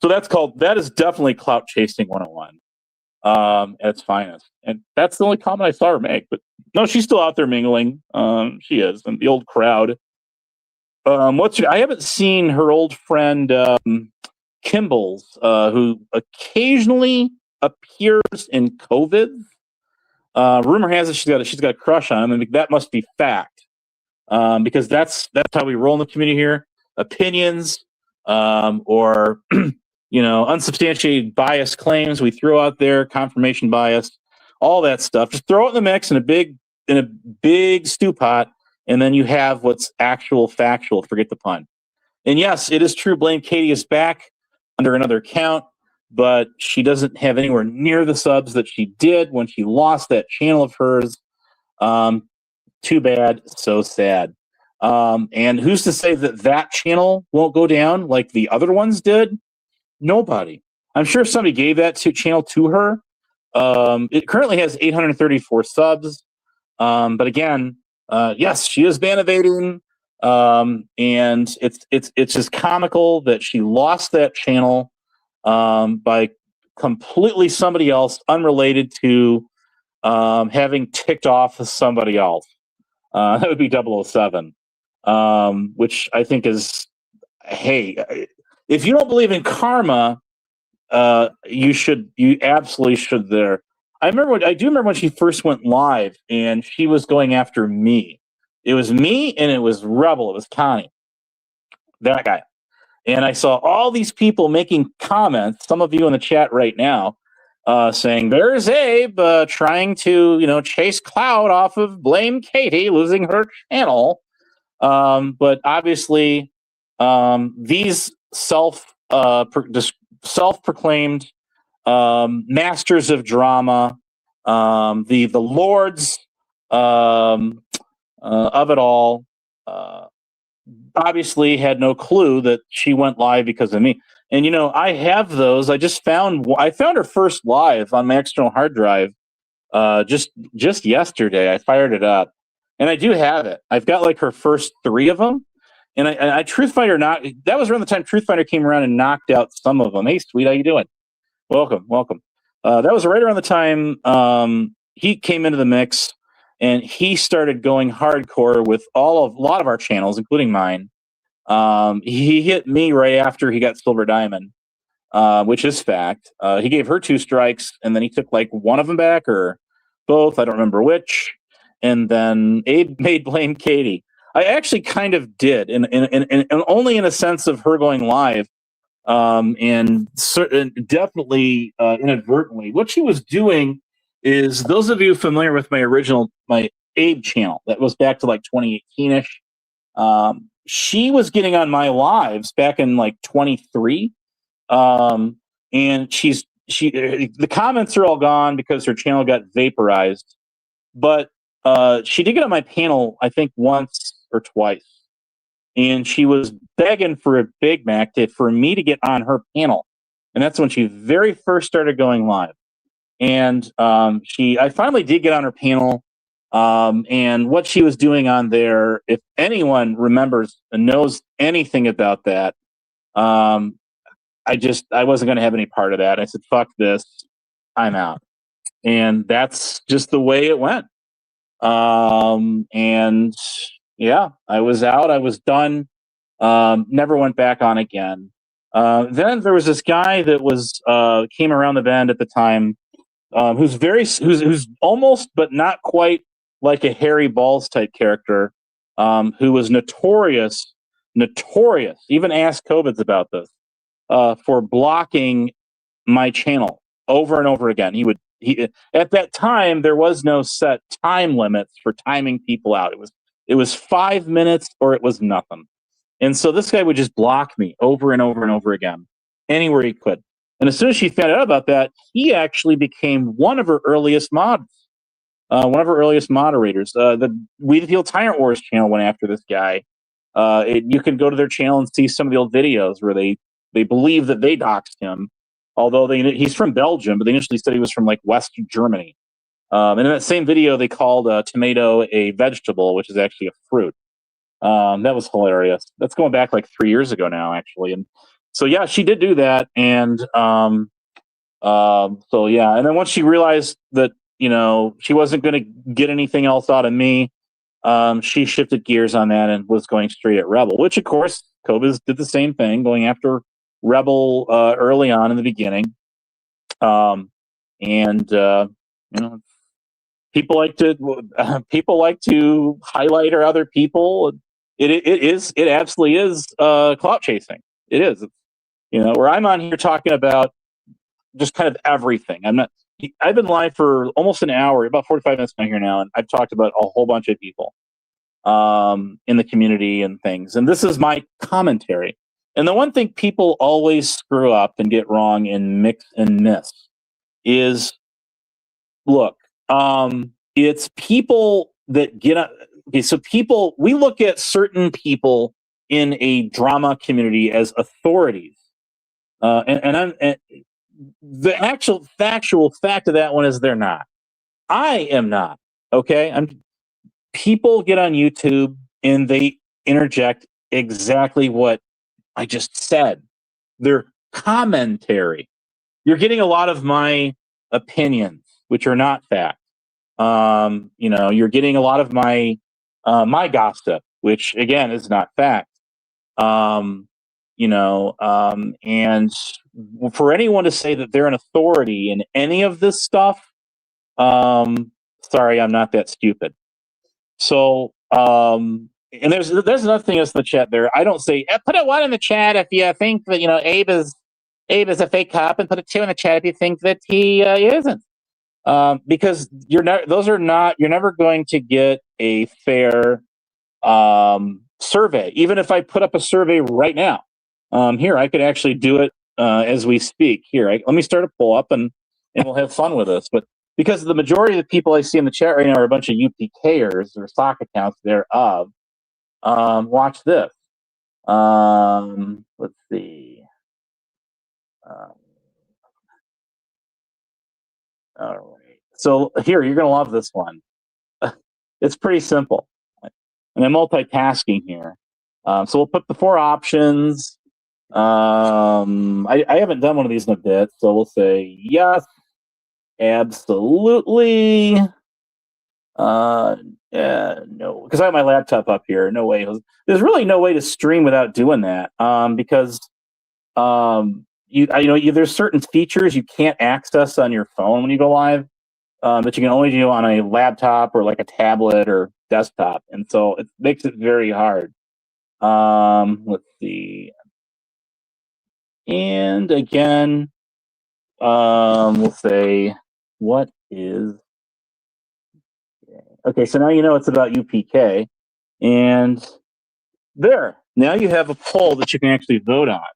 [SPEAKER 1] So that is definitely clout chasing 101 at its finest, and that's the only comment I saw her make. But no, she's still out there mingling. She is, and the old crowd. I haven't seen her old friend Kimball's, who occasionally appears in COVID. Rumor has it she's got a crush on him, and that must be fact, because that's how we roll in the community here. Opinions, or unsubstantiated bias claims we throw out there, confirmation bias, all that stuff. Just throw it in the mix in a big stew pot, and then you have what's actual factual. Forget the pun. And yes, it is true. Blame Katie is back under another account, but she doesn't have anywhere near the subs that she did when she lost that channel of hers. Too bad, so sad. And who's to say that channel won't go down like the other ones did? Nobody. I'm sure somebody gave that channel to her. It currently has 834 subs. But again, yes, she is ban evading. And it's just comical that she lost that channel by completely somebody else unrelated to having ticked off somebody else. That would be 007, which I think is, hey, if you don't believe in karma, you absolutely should there. I do remember when she first went live and she was going after me. It was me and it was Rebel. It was Connie, that guy. And I saw all these people making comments, some of you in the chat right now, saying, there's Abe trying to, chase clout off of blame Katie losing her channel. But obviously, these self-proclaimed masters of drama, the lords of it all, obviously had no clue that she went live because of me. And I have those. I found her first live on my external hard drive just yesterday. I fired it up, and I do have it. I've got like her first 3 of them, and I Truthfinder that was around the time Truthfinder came around and knocked out some of them. Hey, Sweet, how you doing? Welcome. That was right around the time he came into the mix, and he started going hardcore with a lot of our channels, including mine. He hit me right after he got Silver Diamond, which is fact. He gave her 2 strikes, and then he took like one of them back or both. I don't remember which. And then Abe made blame Katie. I actually kind of did, and only in a sense of her going live, and definitely inadvertently. What she was doing is, those of you familiar with my Abe channel that was back to like 2018-ish, she was getting on my lives back in like 23, and the comments are all gone because her channel got vaporized, but she did get on my panel, I think once or twice, and she was begging for a Big Mac for me to get on her panel, and that's when she very first started going live. And I finally did get on her panel. And what she was doing on there, if anyone remembers and knows anything about that, I wasn't going to have any part of that. I said, fuck this, I'm out. And that's just the way it went. And yeah, I was out, I was done. Never went back on again. Then there was this guy that was came around the bend at the time, who's almost but not quite like a Harry Balls type character, who was notorious. Even asked COVIDs about this, for blocking my channel over and over again. At that time there was no set time limits for timing people out. It was 5 minutes or it was nothing. And so this guy would just block me over and over and over again, anywhere he could. And as soon as she found out about that, he actually became one of her earliest mods, one of her earliest moderators. The We the Field Tyrant Wars channel went after this guy. You can go to their channel and see some of the old videos where they believe that they doxed him, although he's from Belgium, but they initially said he was from like West Germany. And in that same video, they called a tomato a vegetable, which is actually a fruit. That was hilarious. That's going back like 3 years ago now, actually. And so, yeah, she did do that. And so, yeah. And then once she realized that, she wasn't going to get anything else out of me, she shifted gears on that and was going straight at Rebel, which, of course, Cobas did the same thing, going after Rebel early on in the beginning. People like to highlight other people. It absolutely is clout chasing. It is, where I'm on here talking about just kind of everything. I've been live for almost an hour, about 45 minutes on here now, and I've talked about a whole bunch of people in the community and things. And this is my commentary. And the one thing people always screw up and get wrong and mix and miss is, look, it's people that get up. Okay, so we look at certain people in a drama community as authorities. And the actual factual fact of that one is they're not. I am not. Okay, people get on YouTube and they interject exactly what I just said. Their commentary. You're getting a lot of my opinions, which are not fact. You're getting a lot of my my gossip, which again is not fact. And for anyone to say that they're an authority in any of this stuff, sorry, I'm not that stupid. So, and there's another thing that's in the chat there. I don't say put a 1 in the chat if you think that Abe is a fake cop, and put a 2 in the chat if you think that he isn't. Because you're never going to get a fair survey. Even if I put up a survey right now, here I could actually do it as we speak. Here, let me start a poll up and we'll have fun with this. But because the majority of the people I see in the chat right now are a bunch of UPKers or stock accounts thereof, watch this. Let's see. All right. So here, you're going to love this one. It's pretty simple. And I'm multitasking here. So we'll put the 4 options. I haven't done one of these in a bit, so we'll say yes, absolutely. No, because I have my laptop up here. No way. There's really no way to stream without doing that. Because there's certain features you can't access on your phone when you go live, that you can only do on a laptop or like a tablet or desktop, and so it makes it very hard. Let's see. And again, we'll say, what is... Okay, so now it's about UPK. And there, now you have a poll that you can actually vote on.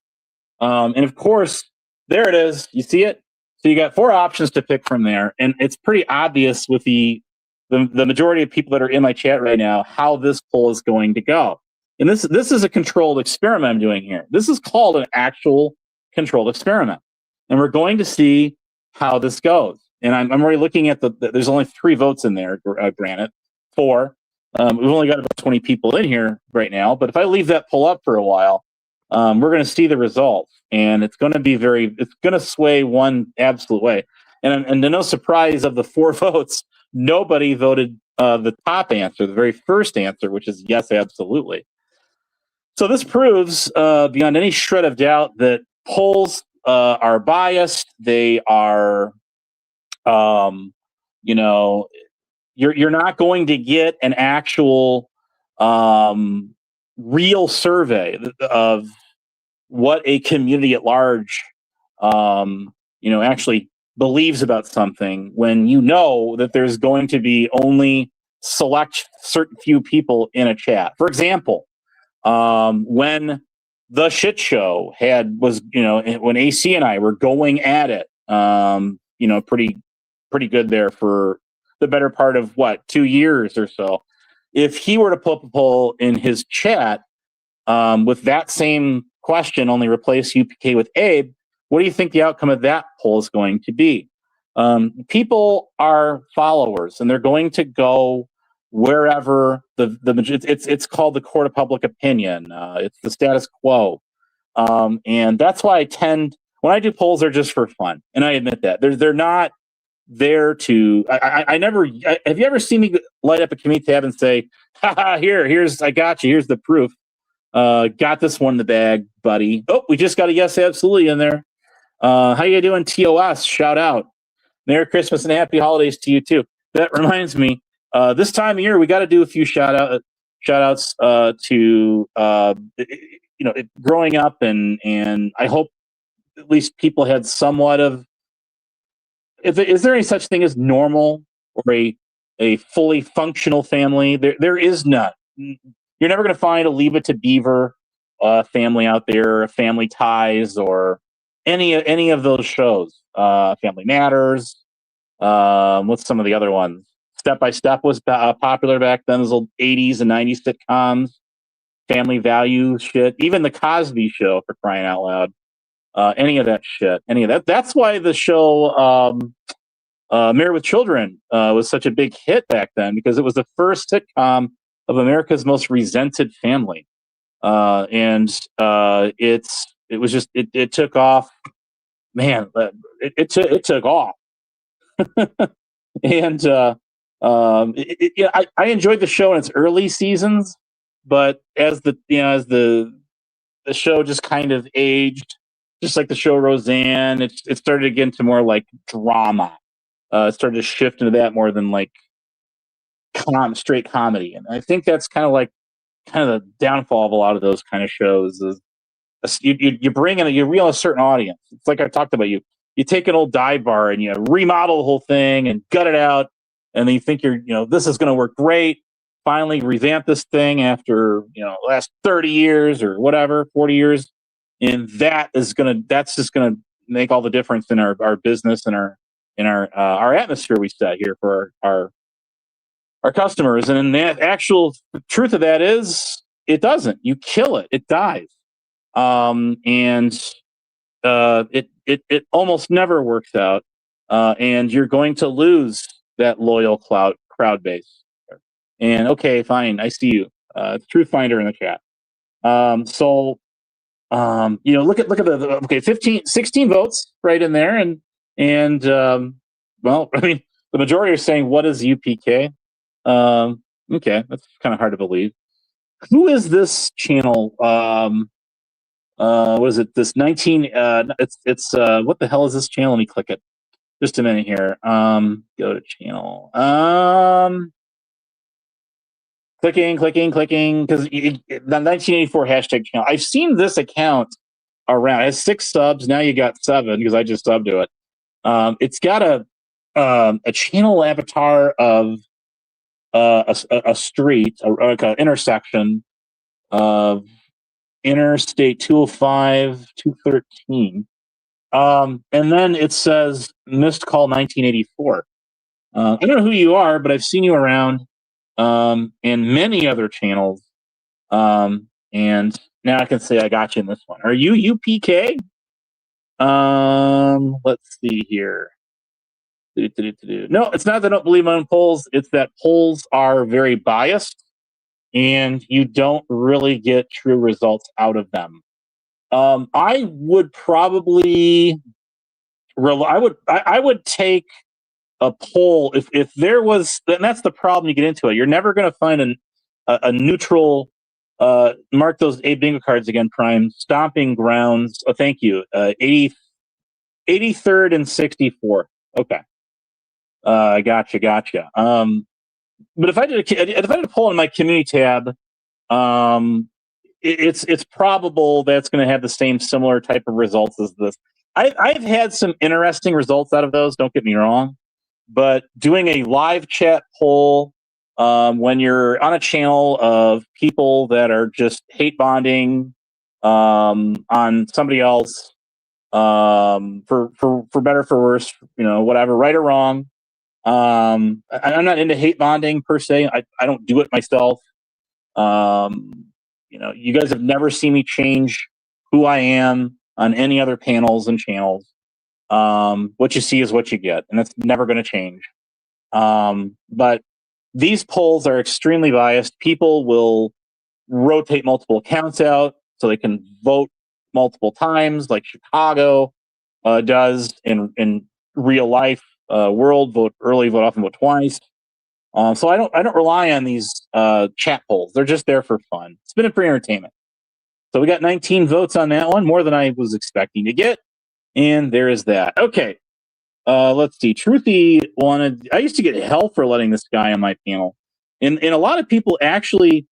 [SPEAKER 1] And of course, there it is. You see it? So you got 4 options to pick from there. And it's pretty obvious with the majority of people that are in my chat right now how this poll is going to go. And this is a controlled experiment I'm doing here. This is called an actual controlled experiment. And we're going to see how this goes. and I'm already looking at there's only 3 votes in there, granted, 4. We've only got about 20 people in here right now, but if I leave that poll up for a while, we're going to see the results, and it's going to sway one absolute way. And to no surprise of the 4 votes, nobody voted the top answer, the very first answer, which is yes, absolutely. So this proves beyond any shred of doubt that polls are biased. They are, you know, you're not going to get an actual real survey of what a community at large, actually believes about something when you know that there's going to be only select certain few people in a chat. For example, when the shit show when AC and I were going at it, pretty good there for the better part of 2 years or so. If he were to put a poll in his chat with that same question, only replace UPK with Abe, what do you think the outcome of that poll is going to be? People are followers, and they're going to go wherever it's called the court of public opinion. It's the status quo, and that's why when I do polls, they're just for fun, and I admit that they're not there to. I never. Have you ever seen me light up a community tab and say, "Ha here's I got you. Here's the proof. Got this one in the bag, buddy." Oh, we just got a yes, absolutely in there. How you doing, TOS? Shout out. Merry Christmas and Happy Holidays to you too. That reminds me, this time of year we got to do a few shout outs to growing up, and I hope at least people had somewhat of. Is there any such thing as normal or a fully functional family? There is none. You're never going to find a Leave It to Beaver family out there, Family Ties, or any of those shows. Family Matters. What's some of the other ones? Step by Step was popular back then. Those old 80s and 90s sitcoms. Family Value shit. Even the Cosby Show, for crying out loud. Any of that shit. Any of that. That's why the show Married with Children was such a big hit back then, because it was the first sitcom of America's most resented family. It took off. Man, it took off. And I enjoyed the show in its early seasons, but as the show just kind of aged, just like the show Roseanne, it started to get into more like drama. It started to shift into that more than like straight comedy, and I think that's kind of the downfall of a lot of those kind of shows. Is you bring in you reel a certain audience. It's like I talked about. You take an old dive bar and you remodel the whole thing and gut it out, and then you think this is going to work great. Finally, revamp this thing after the last 30 years or whatever, 40 years, and that's just gonna make all the difference in our business and our atmosphere we set here for our customers. And the actual truth of that is, it doesn't. You kill it, it dies, it almost never works out, and you're going to lose that loyal crowd base. And okay, fine, I see you. It's Truth Finder in the chat. Look at the 16 votes right in there, and well, I mean, the majority are saying, what is UPK? Okay, that's kind of hard to believe. Who is this channel? What is it? This 19? It's what the hell is this channel? Let me click it. Just a minute here. Go to channel. Clicking, because the 1984 hashtag channel. I've seen this account around. It has 6 subs. Now you got 7 because I just subbed to it. It's got a channel avatar of a street, like an intersection of Interstate 205, 213. And then it says missed call 1984. I don't know who you are, but I've seen you around in many other channels. And now I can say I got you in this one. Are you UPK? Let's see here. No, it's not that I don't believe on polls. It's that polls are very biased, and you don't really get true results out of them. I would probably, I would take a poll if there was, and that's the problem. You get into it. You're never going to find a neutral. Mark those 8 bingo cards again, Prime. Stomping grounds. Oh, thank you. 83rd and 64th. Okay. Gotcha. But if I did a poll in my community tab, it's probable that's going to have the same similar type of results as this. I've had some interesting results out of those. Don't get me wrong, but doing a live chat poll when you're on a channel of people that are just hate bonding on somebody else for better for worse, whatever, right or wrong. I'm not into hate bonding per se. I don't do it myself. You guys have never seen me change who I am on any other panels and channels. What you see is what you get, and that's never going to change. But these polls are extremely biased. People will rotate multiple accounts out so they can vote multiple times, like Chicago does in real life world. Vote early, vote often, vote twice. So I don't rely on these chat polls. They're just there for fun. It's been for entertainment. So we got 19 votes on that one, more than I was expecting to get. And there is that. Okay. Let's see. Truthy wanted. I used to get hell for letting this guy on my panel, and a lot of people actually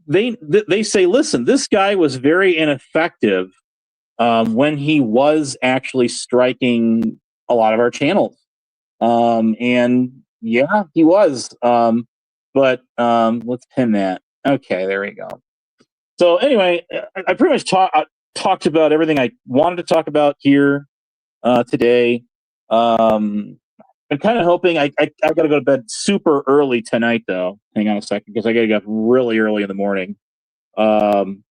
[SPEAKER 1] they say, listen, this guy was very ineffective when he was actually striking a lot of our channels, and yeah, he was. But let's pin that. Okay, there we go. So anyway, I pretty much talked about everything I wanted to talk about here today. I'm kind of hoping I got to go to bed super early tonight, though. Hang on a second, because I got to get up really early in the morning. And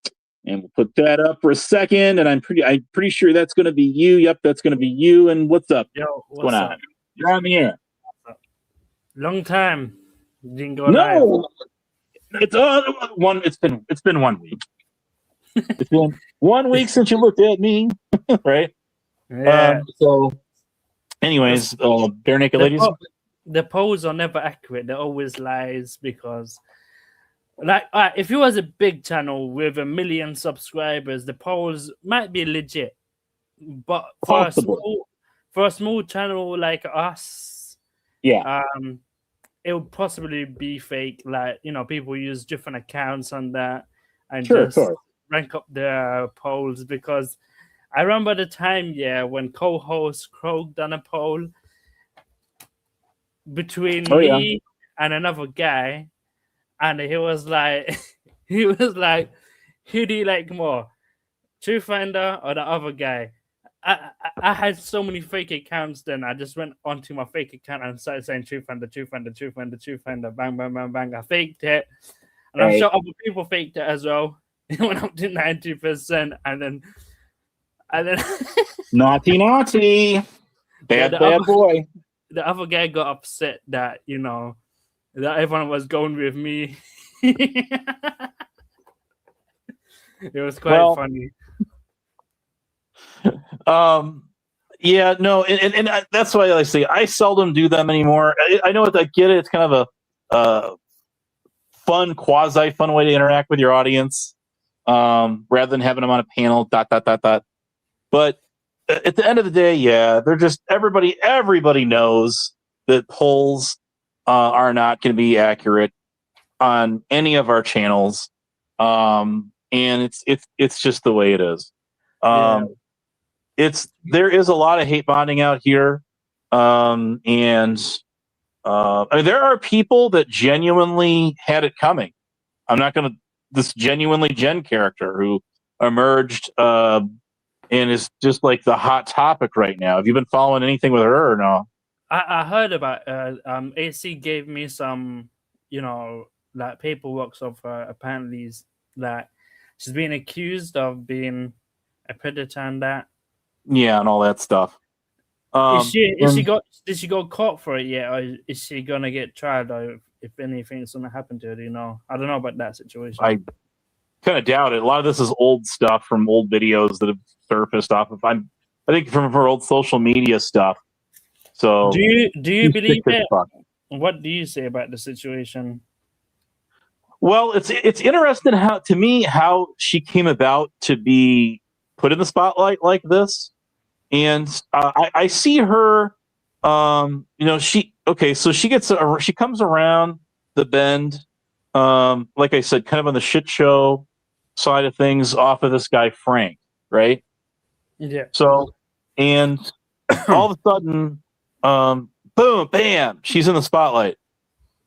[SPEAKER 1] we'll put that up for a second. And I'm pretty sure that's going to be you. Yep, that's going to be you. And what's up?
[SPEAKER 2] Yo, what's
[SPEAKER 1] going
[SPEAKER 2] up?
[SPEAKER 1] on? You're on the air.
[SPEAKER 2] Long time. Didn't go
[SPEAKER 1] No,
[SPEAKER 2] live.
[SPEAKER 1] It's been 1 week. It's been 1 week since you looked at me, right?
[SPEAKER 2] Yeah.
[SPEAKER 1] So, anyways, bare naked ladies.
[SPEAKER 2] The polls are never accurate. They're always lies because, like, if it was a big channel with 1 million subscribers, the polls might be legit. But for a small channel like us,
[SPEAKER 1] yeah,
[SPEAKER 2] it would possibly be fake. Like, people use different accounts on that and
[SPEAKER 1] sure.
[SPEAKER 2] rank up their polls, because I remember the time, when co-host Krog done a poll between me and another guy, and he was like, who do you like more, Truthfinder or the other guy? I had so many fake accounts then. I just went onto my fake account and started saying Truthfinder, bang. I faked it. And I'm sure other people faked it as well. It went up to 90%, and then
[SPEAKER 1] naughty. Bad boy.
[SPEAKER 2] The other guy got upset that, that everyone was going with me. It was quite funny.
[SPEAKER 1] Yeah, no, and that's why I say I seldom do them anymore. I know I get it. It's kind of a fun, quasi-fun way to interact with your audience, rather than having them on a panel. ... But at the end of the day, they're just everybody knows that polls are not going to be accurate on any of our channels, and it's just the way it is. There is a lot of hate bonding out here, and I mean, there are people that genuinely had it coming. I'm not going to this genuinely Jen character who emerged and is just like the hot topic right now. Have you been following anything with her or no?
[SPEAKER 2] I heard about AC gave me some, like paperwork of apparently that she's being accused of being a predator and that.
[SPEAKER 1] Yeah, and all that stuff.
[SPEAKER 2] Did she go caught for it yet, or is she gonna get tried, or if anything's gonna happen to her? Do you know? I don't know about that situation.
[SPEAKER 1] I kind of doubt it. A lot of this is old stuff from old videos that have surfaced off of. I think from her old social media stuff. So
[SPEAKER 2] do you believe it?
[SPEAKER 1] Fuck.
[SPEAKER 2] What do you say about the situation?
[SPEAKER 1] Well, it's interesting how she came about to be put in the spotlight like this, and I see her. So she comes around the bend, like I said, kind of on the shit show side of things, off of this guy Frank, right?
[SPEAKER 2] Yeah.
[SPEAKER 1] So, and all of a sudden, boom, bam, she's in the spotlight,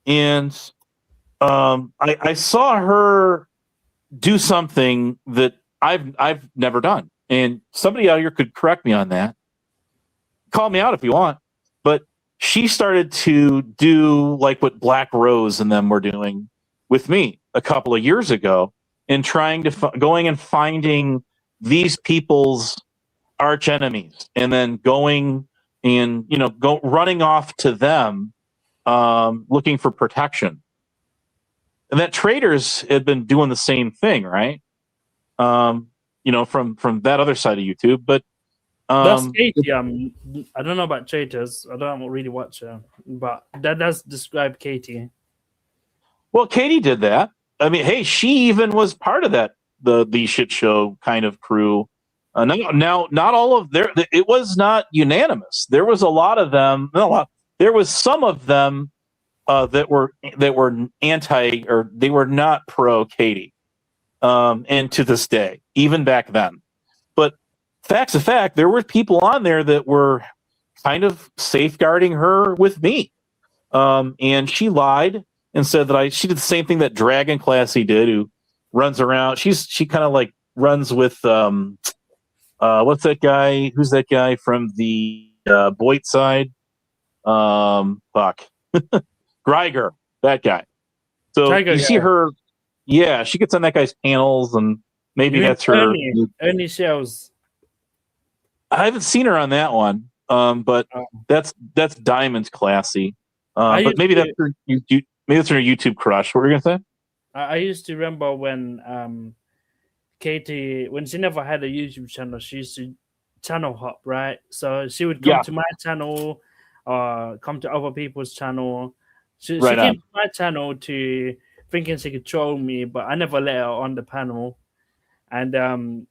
[SPEAKER 1] and I saw her do something that I've never done, and somebody out here could correct me on that. Call me out if you want, but she started to do like what Black Rose and them were doing with me a couple of years ago, and trying to going and finding these people's arch enemies, and then going and running off to them, looking for protection. And that traders had been doing the same thing, right? From that other side of YouTube, but
[SPEAKER 2] that's Katie. I don't know about traders. I don't really watch her, but that does describe Katie.
[SPEAKER 1] Well, Katie did that. I mean, hey, she even was part of that the shit show kind of crew. Now, not all of it was not unanimous. There was a lot of them. Not a lot. There was some of them that were anti, or they were not pro Katie, and to this day, even back then. But facts of fact, there were people on there that were kind of safeguarding her with me, and she lied and said that she did the same thing that Dragon Classy did, who runs around. She kind of like runs with what's that guy? Who's that guy from the Boyd side? Fuck. Greiger, that guy. So
[SPEAKER 2] Tiger
[SPEAKER 1] you see her, yeah, she gets on that guy's panels, and maybe that's her.
[SPEAKER 2] Ernie Shells.
[SPEAKER 1] I haven't seen her on that one, but that's Diamond's Classy. But maybe that's her YouTube crush. What were you gonna say?
[SPEAKER 2] I used to remember when Katie, when she never had a YouTube channel, she used to channel hop, right? So she would come to my channel, or come to other people's channel. She came to my channel to thinking she could troll me, but I never let her on the panel, and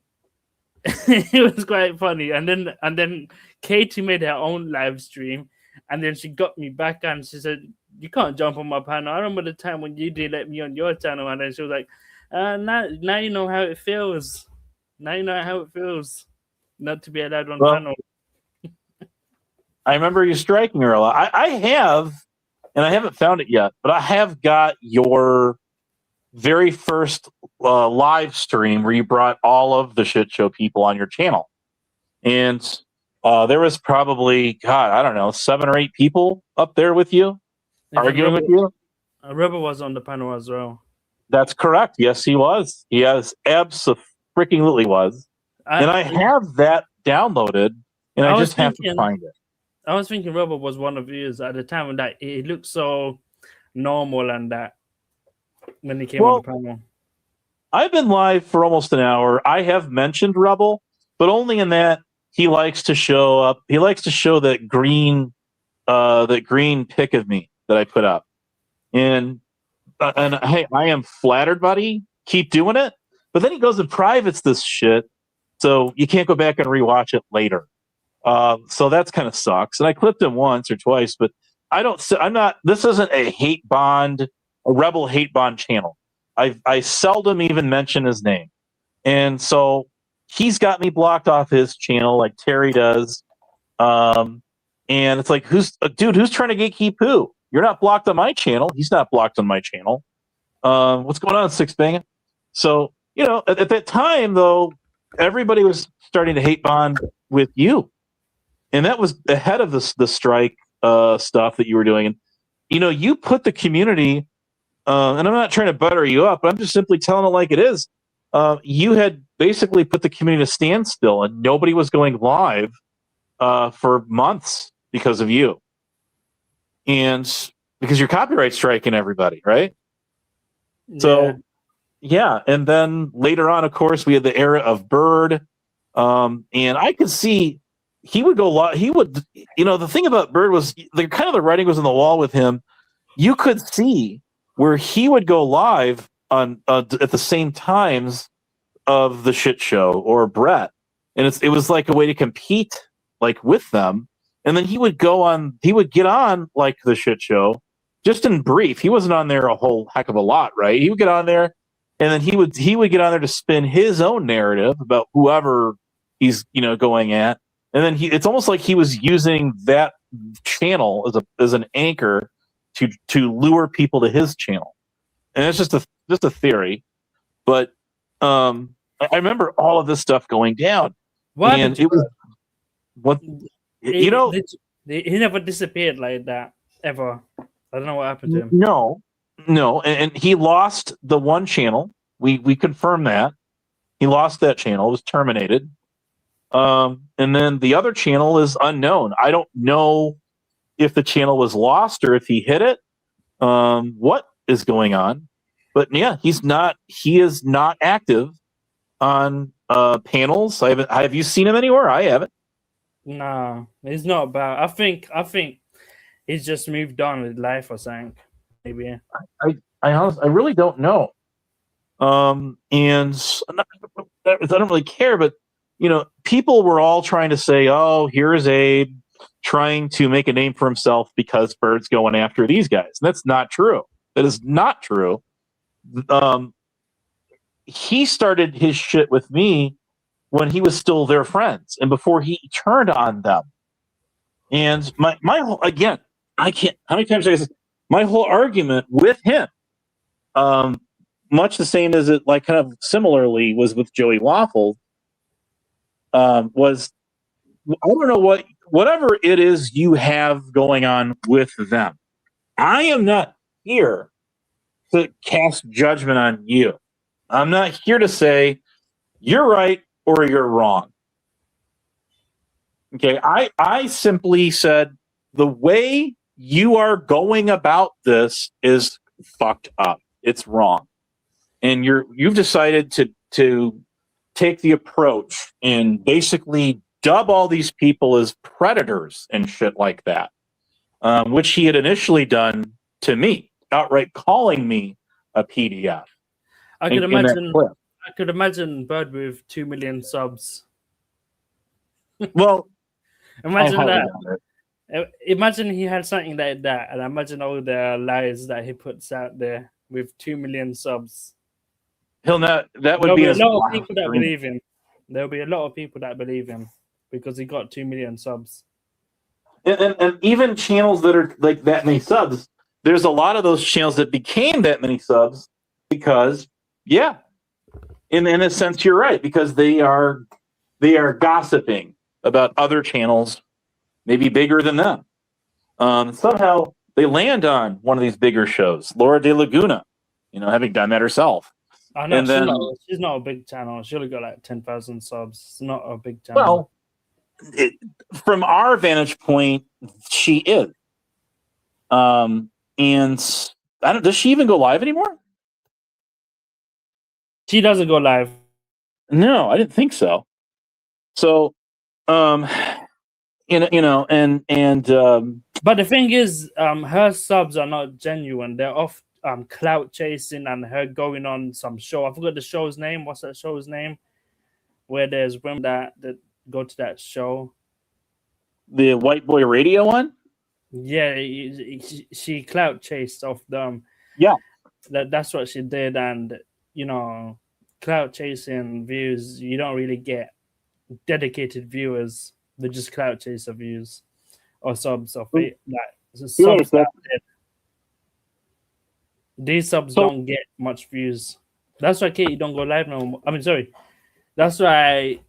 [SPEAKER 2] it was quite funny. And then Katie made her own live stream, and then she got me back and she said, "You can't jump on my panel. I remember the time when you did let me on your channel." And then she was like, now you know how it feels. Now you know how it feels not to be allowed on panel."
[SPEAKER 1] I remember you striking her a lot. I have, and I haven't found it yet, but I have got your very first live stream where you brought all of the shit show people on your channel. And there was probably, God, I don't know, 7 or 8 people up there with you, arguing with you.
[SPEAKER 2] Rebel was on the panel as well.
[SPEAKER 1] That's correct. Yes, he was. He has absolutely was. And I have that downloaded, and I just have to find it.
[SPEAKER 2] I was thinking Rebel was one of yours at the time, and that it looked so normal, and that when he came on the panel.
[SPEAKER 1] I've been live for almost an hour. I have mentioned Rebel, but only in that he likes to show up. He likes to show that green pic of me that I put up. And hey, I am flattered, buddy. Keep doing it. But then he goes and privates this shit, so you can't go back and rewatch it later. So that's kind of sucks. And I clipped him once or twice, but this isn't a Rebel hate bond channel. I seldom even mention his name. And so he's got me blocked off his channel like Terry does. And it's like, who's trying to gatekeep who? You're not blocked on my channel. He's not blocked on my channel. What's going on, Six Bang? So, at that time, though, everybody was starting to hate bond with you. And that was ahead of the strike stuff that you were doing. And, you put the community, and I'm not trying to butter you up, but I'm just simply telling it like it is. You had basically put the community to standstill, and nobody was going live for months because of you, and because you're copyright striking everybody, right? So yeah, and then later on, of course, we had the era of Bird, and I could see he would go. He would, the thing about Bird was the writing was on the wall with him. You could see where he would go live on at the same times of the shit show or Brett, and it was like a way to compete like with them. And then he would get on like the shit show, just in brief. He wasn't on there a whole heck of a lot, right? He would get on there, and then he would get on there to spin his own narrative about whoever he's going at, and then it's almost like he was using that channel as an anchor to lure people to his channel. And it's just a theory, but I remember all of this stuff going down.
[SPEAKER 2] What
[SPEAKER 1] and it was what
[SPEAKER 2] he never disappeared like that ever. I don't know what happened to him.
[SPEAKER 1] No, and he lost the one channel. We confirmed that he lost that channel. It was terminated. And then the other channel is unknown. I don't know if the channel was lost or if he hit it. What is going on? But yeah, he is not active on panels. Have you seen him anywhere? I haven't.
[SPEAKER 2] No, he's not bad. I think he's just moved on with life or something. Maybe.
[SPEAKER 1] I really don't know. And I don't really care, but people were all trying to say, "Oh, here's Abe trying to make a name for himself because Bird's going after these guys." And that's not true. That is not true. He started his shit with me when he was still their friends and before he turned on them. And my again, I can't. How many times I say my whole argument with him, much the same as it kind of similarly was with Joey Waffle, was I don't know whatever it is you have going on with them. I am not here to cast judgment on you. I'm not here to say you're right or you're wrong. Okay, I simply said the way you are going about this is fucked up. It's wrong. And you've decided to take the approach and basically dub all these people as predators and shit like that, which he had initially done to me, outright calling me a PDF.
[SPEAKER 2] I could imagine Bird with 2 million subs.
[SPEAKER 1] Well,
[SPEAKER 2] imagine that. Imagine he had something like that, and imagine all the lies that he puts out there with 2 million subs.
[SPEAKER 1] That would
[SPEAKER 2] There'll
[SPEAKER 1] be
[SPEAKER 2] a lot of people that believe him. There'll be a lot of people that believe him because he got 2 million subs.
[SPEAKER 1] And even channels that are like that many subs, there's a lot of those channels that became that many subs because, yeah, in a sense, you're right, because they are gossiping about other channels, maybe bigger than them. Somehow they land on one of these bigger shows, Laura De Laguna, having done that herself.
[SPEAKER 2] I know, she's not a big channel. She only got like 10,000 subs. It's not a big
[SPEAKER 1] Well,
[SPEAKER 2] channel.
[SPEAKER 1] from our vantage point, she is. And does she even go live anymore?
[SPEAKER 2] She doesn't go live.
[SPEAKER 1] No, I didn't think so. So, and
[SPEAKER 2] but the thing is, her subs are not genuine. They're off clout chasing and her going on some show. I forgot the show's name. What's that show's name? Where there's women that go to that show.
[SPEAKER 1] The White Boy Radio one?
[SPEAKER 2] Yeah, she clout chased off them.
[SPEAKER 1] Yeah.
[SPEAKER 2] That's what she did. And, clout chasing views, you don't really get dedicated viewers. They're just clout chaser views or subs of it. Subs these subs don't get much views. That's why Katie don't go live no more. I mean, sorry. That's why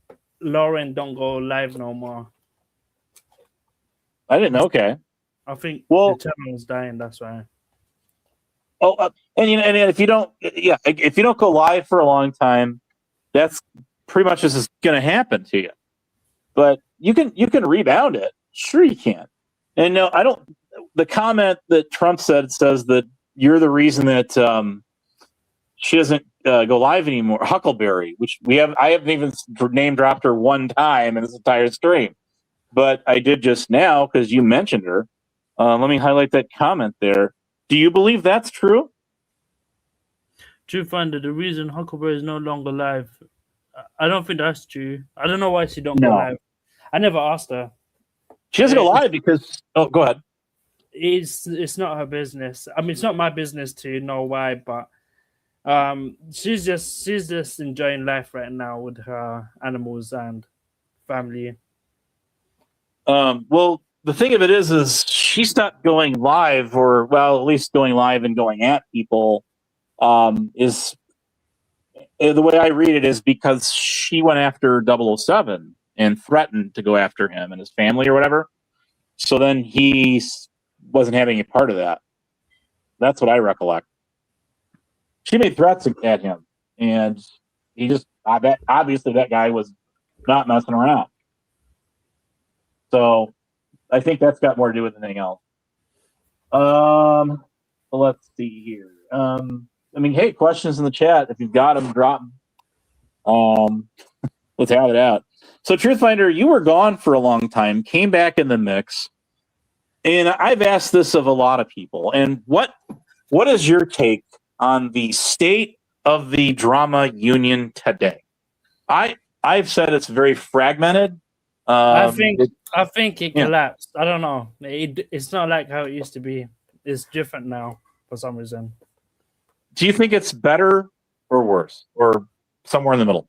[SPEAKER 2] Lauren don't go live no more.
[SPEAKER 1] I didn't know. Okay.
[SPEAKER 2] I think the channel is dying. That's why.
[SPEAKER 1] Oh, and if you don't go live for a long time, that's pretty much just going to happen to you. but you can rebound it. Sure, you can. And no, I don't. The comment that Trump says that you're the reason that she doesn't go live anymore. Huckleberry, which I haven't even name dropped her one time in this entire stream, but I did just now because you mentioned her. Let me highlight that comment there. Do you believe that's true?
[SPEAKER 2] True Finder, the reason Huckleberry is no longer live, I don't think that's true. I don't know why she don't go live. I never asked her.
[SPEAKER 1] She doesn't go live because. Oh, go ahead.
[SPEAKER 2] It's not her business. I mean, it's not my business to know why, but she's just enjoying life right now with her animals and family.
[SPEAKER 1] Well, the thing of it is she stopped going live, or well, at least going live and going at people. Is the way I read it is because she went after 007 and threatened to go after him and his family or whatever. So then he wasn't having a part of that. That's what I recollect. She made threats at him, and he just, I bet, obviously that guy was not messing around. So I think that's got more to do with anything else. Let's see here. I mean, hey, questions in the chat. If you've got them, drop them. Let's have it out. So, Truthfinder, you were gone for a long time, came back in the mix, and I've asked this of a lot of people. And what is your take on the state of the drama union today? I've said it's very fragmented.
[SPEAKER 2] I think it collapsed. I don't know. It's not like how it used to be. It's different now for some reason.
[SPEAKER 1] Do you think it's better or worse, or somewhere in the middle?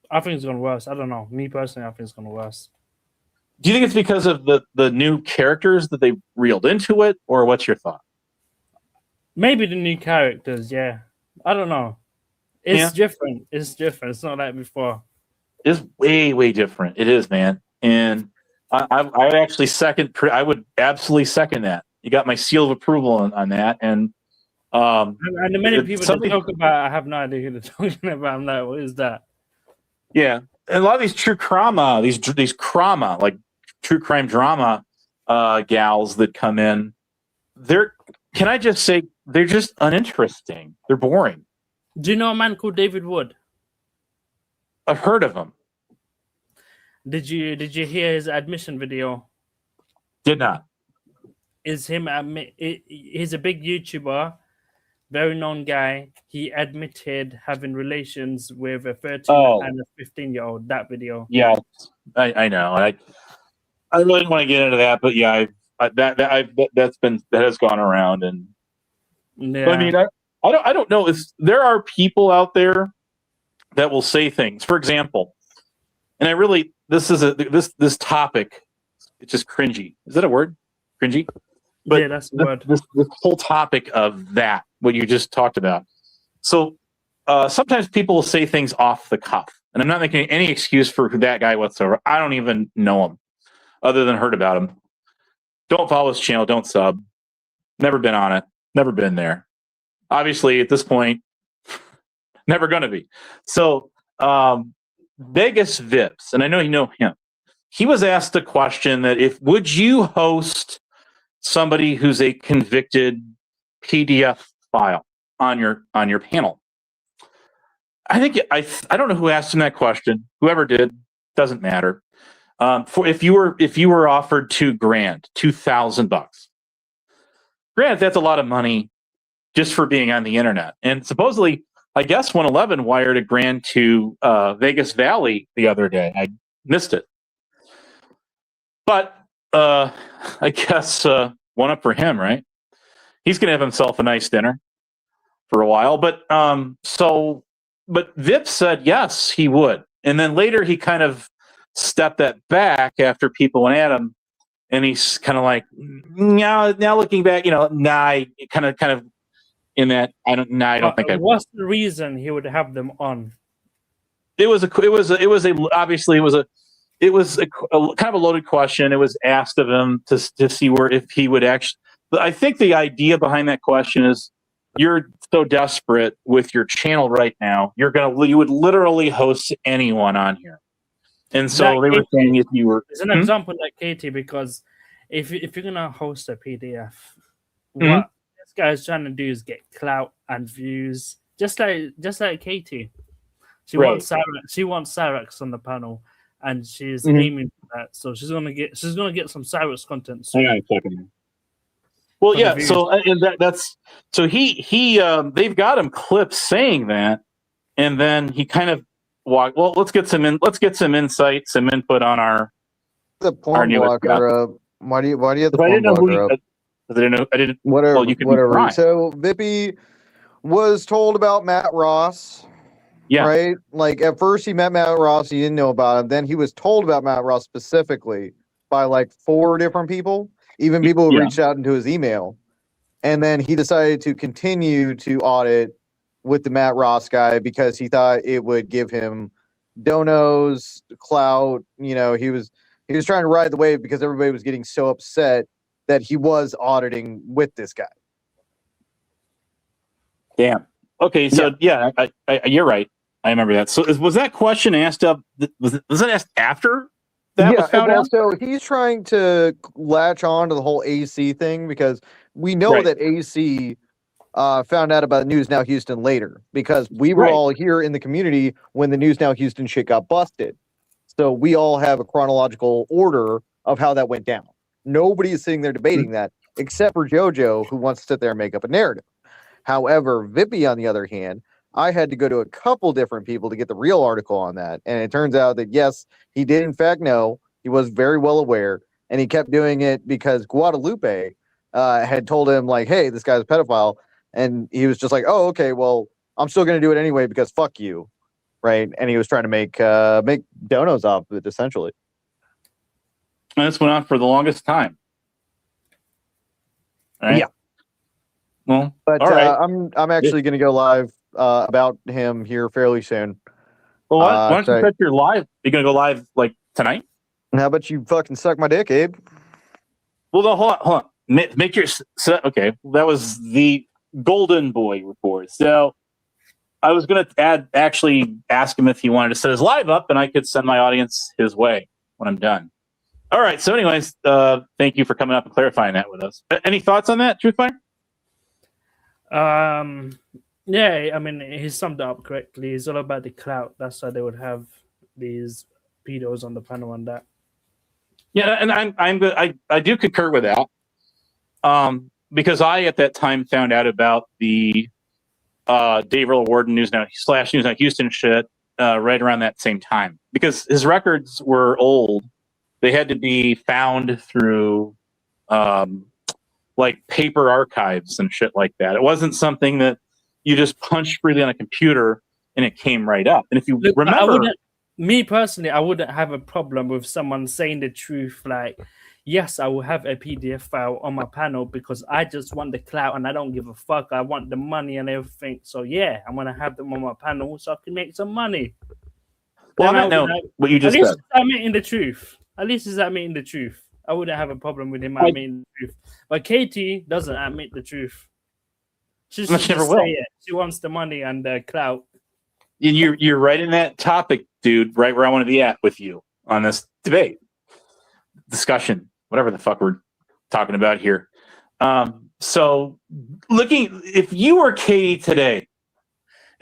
[SPEAKER 2] I think it's going worse. I don't know. Me personally, I think it's going worse.
[SPEAKER 1] Do you think it's because of the new characters that they reeled into it, or what's your thought?
[SPEAKER 2] Maybe the new characters, yeah. I don't know. It's different. It's different. It's not like before.
[SPEAKER 1] It's way, way different. It is, man. And I would actually I would absolutely second that. You got my seal of approval on that. And
[SPEAKER 2] the many people that talk about, I have no idea who they're talking about. I'm like, what is that?
[SPEAKER 1] Yeah, and a lot of these true crime, these crama, like true crime drama gals that come in, can I just say they're just uninteresting. They're boring.
[SPEAKER 2] Do you know a man called David Wood?
[SPEAKER 1] I've heard of him.
[SPEAKER 2] Did you hear his admission video?
[SPEAKER 1] Did not.
[SPEAKER 2] Is him he's a big YouTuber, very known guy. He admitted having relations with a 13 and a 15-year-old. That video.
[SPEAKER 1] Yeah, I know. I really don't want to get into that, but yeah, that has gone around, and
[SPEAKER 2] yeah.
[SPEAKER 1] I mean, I don't know. There are people out there that will say things. For example, and I really this topic, it's just cringy. Is that a word? Cringy? But
[SPEAKER 2] yeah, that's the word.
[SPEAKER 1] This whole topic of that, what you just talked about. So sometimes people will say things off the cuff, and I'm not making any excuse for that guy whatsoever. I don't even know him, other than heard about him. Don't follow his channel. Don't sub. Never been on it. Never been there. Obviously, at this point, never going to be. So Vegas Vips, and I know you know him. He was asked a question that would you host somebody who's a convicted PDF file on your panel? I think I don't know who asked him that question. Whoever did, doesn't matter. If you were offered $2,000, granted, that's a lot of money just for being on the internet. And supposedly, I guess 111 wired $1,000 to Vegas Valley the other day. I missed it, but I guess one up for him, right? He's going to have himself a nice dinner for a while. But Vip said yes, he would, and then later he kind of stepped that back after people went at him, and he's kind of like, now looking back, kind of in that I don't think I.
[SPEAKER 2] What's the reason he would have them on?
[SPEAKER 1] It was a kind of a loaded question. It was asked of him to see if he would actually. But I think the idea behind that question is you're so desperate with your channel right now. You would literally host anyone on here. And so they were saying if you were...
[SPEAKER 2] It's an example like Katie, because if you're going to host a PDF, what this guy's trying to do is get clout and views, just like Katie. She wants Cyrax on the panel, and she's aiming for that. So she's gonna get some Cyrax content soon.
[SPEAKER 1] Hang on a second. Well, yeah. So and that's so he they've got him clips saying that, and then he kind of walked. Well, let's get some insight, some input on our
[SPEAKER 3] porn blocker. Why do you have the porn blocker up?
[SPEAKER 1] I didn't.
[SPEAKER 3] Whatever.
[SPEAKER 1] Well, you can
[SPEAKER 3] whatever. So Vippy was told about Matt Ross.
[SPEAKER 1] Yeah.
[SPEAKER 3] Right? Like, at first he met Matt Ross, he didn't know about him. Then he was told about Matt Ross specifically by like 4 different people, even people who reached out into his email. And then he decided to continue to audit with the Matt Ross guy because he thought it would give him donos, clout. You know, he was trying to ride the wave because everybody was getting so upset that he was auditing with this guy.
[SPEAKER 1] Damn. Okay, so yeah, I you're right. I remember that. So was that question asked up? Was that asked after that was found out?
[SPEAKER 3] So he's trying to latch on to the whole AC thing because we know that AC found out about News Now Houston later because we were all here in the community when the News Now Houston shit got busted. So we all have a chronological order of how that went down. Nobody is sitting there debating that except for JoJo, who wants to sit there and make up a narrative. However, Vippy, on the other hand, I had to go to a couple different people to get the real article on that. And it turns out that, yes, he did in fact know. He was very well aware. And he kept doing it because Guadalupe had told him, like, hey, this guy's a pedophile. And he was just like, oh, okay, well, I'm still going to do it anyway because fuck you. Right. And he was trying to make donos off of it, essentially.
[SPEAKER 1] And this went on for the longest time. Right?
[SPEAKER 3] Yeah.
[SPEAKER 1] Well,
[SPEAKER 3] but
[SPEAKER 1] all right.
[SPEAKER 3] I'm actually going to go live about him here fairly soon.
[SPEAKER 1] Well, why don't you set your live? You're going to go live like tonight?
[SPEAKER 3] How about you fucking suck my dick, Abe?
[SPEAKER 1] Well, no, hold on. Make your okay. That was the Golden Boy report. So I was going to actually ask him if he wanted to set his live up, and I could send my audience his way when I'm done. All right. So, anyways, thank you for coming up and clarifying that with us. Any thoughts on that, Truthfire?
[SPEAKER 2] Yeah, I mean, he summed it up correctly. It's all about the clout. That's why they would have these pedos on the panel on that.
[SPEAKER 1] Yeah, and I'm good. I do concur with that. Because I at that time found out about the Dave Earl Warden News Now Houston shit right around that same time. Because his records were old. They had to be found through like paper archives and shit like that. It wasn't something that you just punched freely on a computer and it came right up. And if you remember,
[SPEAKER 2] me personally, I wouldn't have a problem with someone saying the truth. Like, yes, I will have a PDF file on my panel because I just want the clout and I don't give a fuck. I want the money and everything. So yeah, I'm gonna have them on my panel so I can make some money.
[SPEAKER 1] Well, I know what you just said.
[SPEAKER 2] I'm admitting the truth. At least he's admitting the truth. I wouldn't have a problem with him admitting the truth. But Katie doesn't admit the truth. She never will. She wants the money and the clout.
[SPEAKER 1] You're right in that topic, dude. Right where I want to be at with you on this debate, discussion, whatever the fuck we're talking about here. So, if you were Katie today,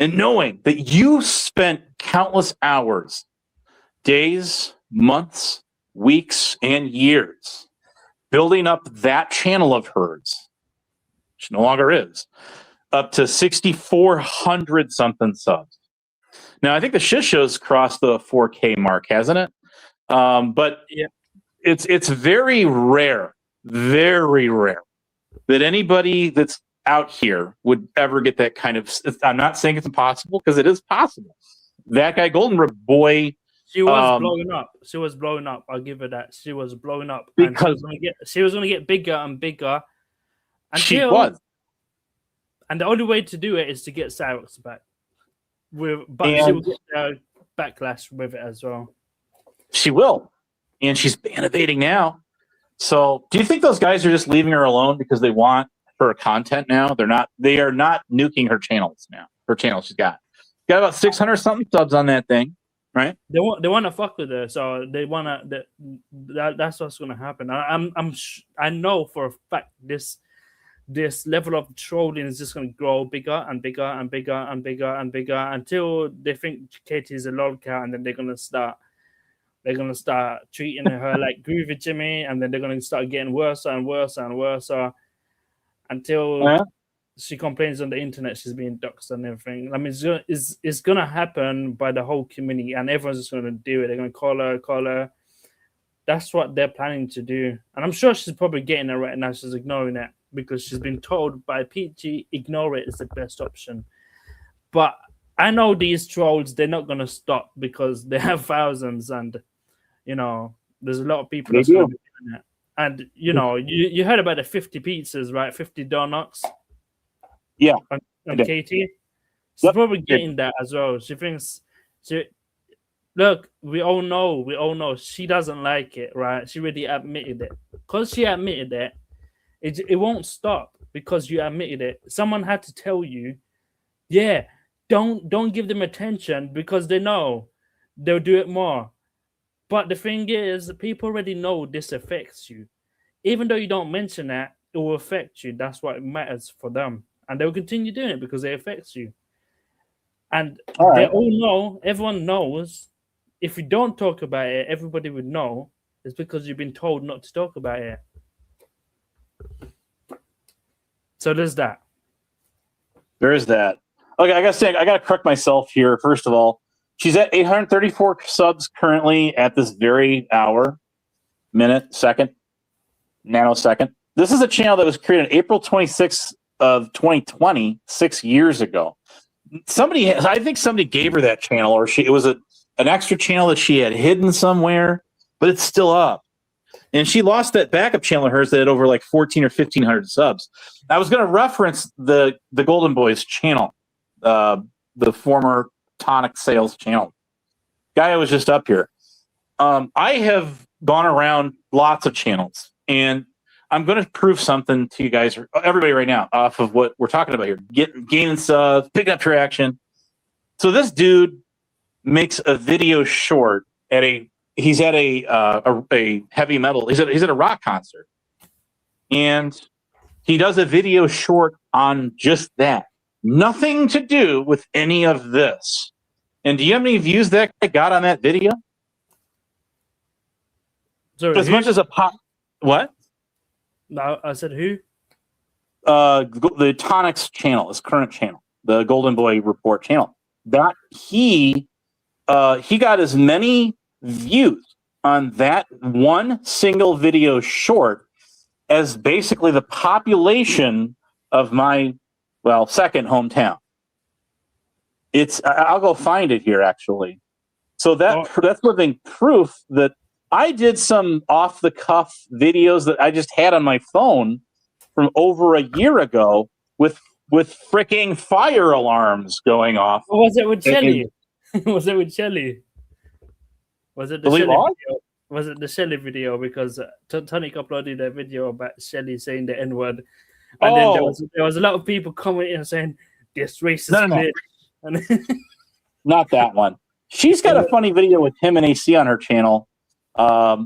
[SPEAKER 1] and knowing that you spent countless hours, days, months, weeks, and years building up that channel of hers, which no longer is, up to 6,400 something subs. Now, I think the shit show's crossed the 4K mark, hasn't it? But
[SPEAKER 2] yeah,
[SPEAKER 1] it's very rare that anybody that's out here would ever get that kind of. I'm not saying it's impossible because it is possible. That guy, Golden Boy.
[SPEAKER 2] She was blowing up. She was blowing up. I'll give her that. She was blowing up because she was going to get bigger and bigger.
[SPEAKER 1] She was,
[SPEAKER 2] and the only way to do it is to get Cyrax back. She will get backlash with it as well.
[SPEAKER 1] She will, and she's innovating now. So, do you think those guys are just leaving her alone because they want her content now? They're not. They are not nuking her channels now. Her channel she's got about 600 something subs on that thing. right?
[SPEAKER 2] They want to fuck with her, so they want to. That's what's gonna happen. I know for a fact this level of trolling is just gonna grow bigger and bigger and bigger and bigger and bigger until they think Katie is a lolcat, and then they're gonna start treating her like Groovy Jimmy, and then they're gonna start getting worse and worse and worse until
[SPEAKER 1] Yeah.
[SPEAKER 2] she complains on the internet she's being doxxed and everything. I mean, it's gonna happen by the whole community, and everyone's just gonna do it. They're gonna call her. That's what they're planning to do, and I'm sure she's probably getting it right now. She's ignoring it because she's been told by PG, ignore it is the best option. But I know these trolls, they're not gonna stop because they have thousands, and there's a lot of people that's gonna be doing it. And you heard about the 50 pizzas, right? 50 donuts.
[SPEAKER 1] Yeah.
[SPEAKER 2] And Katie, she's probably getting that as well. She thinks look, we all know she doesn't like it, right? She already admitted it. Because she admitted it won't stop because you admitted it. Someone had to tell you, yeah, don't give them attention because they know they'll do it more. But the thing is, people already know this affects you. Even though you don't mention that, it will affect you. That's what matters for them. And they'll continue doing it because it affects you. And they all know, everyone knows, if you don't talk about it, everybody would know. It's because you've been told not to talk about it. So there's that.
[SPEAKER 1] There is that. Okay, I gotta correct myself here. First of all, she's at 834 subs currently at this very hour, minute, second, nanosecond. This is a channel that was created April 26th of 2020, 6 years ago. I think somebody gave her that channel, or it was an extra channel that she had hidden somewhere, but it's still up. And she lost that backup channel of hers that had over like 14 or 1,500 subs. I was going to reference the Golden Boys channel, the former Tonic Sales channel. Guy was just up here. I have gone around lots of channels, and I'm going to prove something to you guys, everybody right now, off of what we're talking about here. Gaining subs, picking up traction. So this dude makes a video short he's at a heavy metal. He's at a rock concert, and he does a video short on just that. Nothing to do with any of this. And do you have any views that guy got on that video?
[SPEAKER 2] Sorry,
[SPEAKER 1] as much as a pop. What?
[SPEAKER 2] No, I said who?
[SPEAKER 1] The Tonics channel, his current channel, the Golden Boy Report channel. That he got as many views on that one single video short as basically the population of my second hometown. I'll go find it here actually. So that's living proof that I did some off the cuff videos that I just had on my phone from over a year ago with freaking fire alarms going off.
[SPEAKER 2] Or was it with Shelly? Was it with Shelly? Was it the Shelly video? Was it the Shelly video? Because Tonic uploaded a video about Shelly saying the N-word. And then there was a lot of people commenting and saying, this racist bitch.
[SPEAKER 1] No. Not that one. She's got a funny video with him and AC on her channel,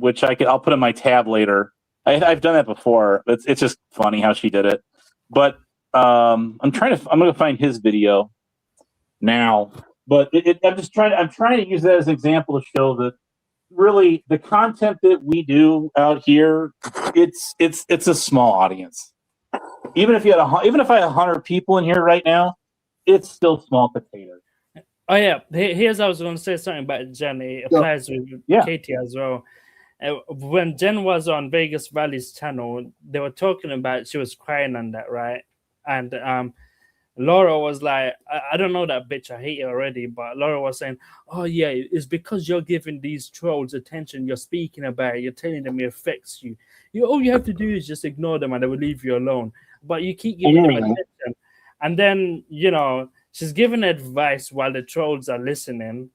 [SPEAKER 1] which I'll put in my tab later. I've done that before. It's just funny how she did it. But I'm going to find his video now. But I'm trying to use that as an example to show that really the content that we do out here, it's a small audience. Even if I had 100 people in here right now, it's still small potatoes.
[SPEAKER 2] Oh yeah, here's I was going to say something about Jen. It applies with Katie as well. When Jen was on Vegas Valley's channel, they were talking about she was crying on that, right? And Laura was like, I don't know that bitch, I hate her already, but Laura was saying, oh yeah, it's because you're giving these trolls attention, you're speaking about it, you're telling them it affects you. All you have to do is just ignore them and they will leave you alone. But you keep giving them attention. And then, she's giving advice while the trolls are listening.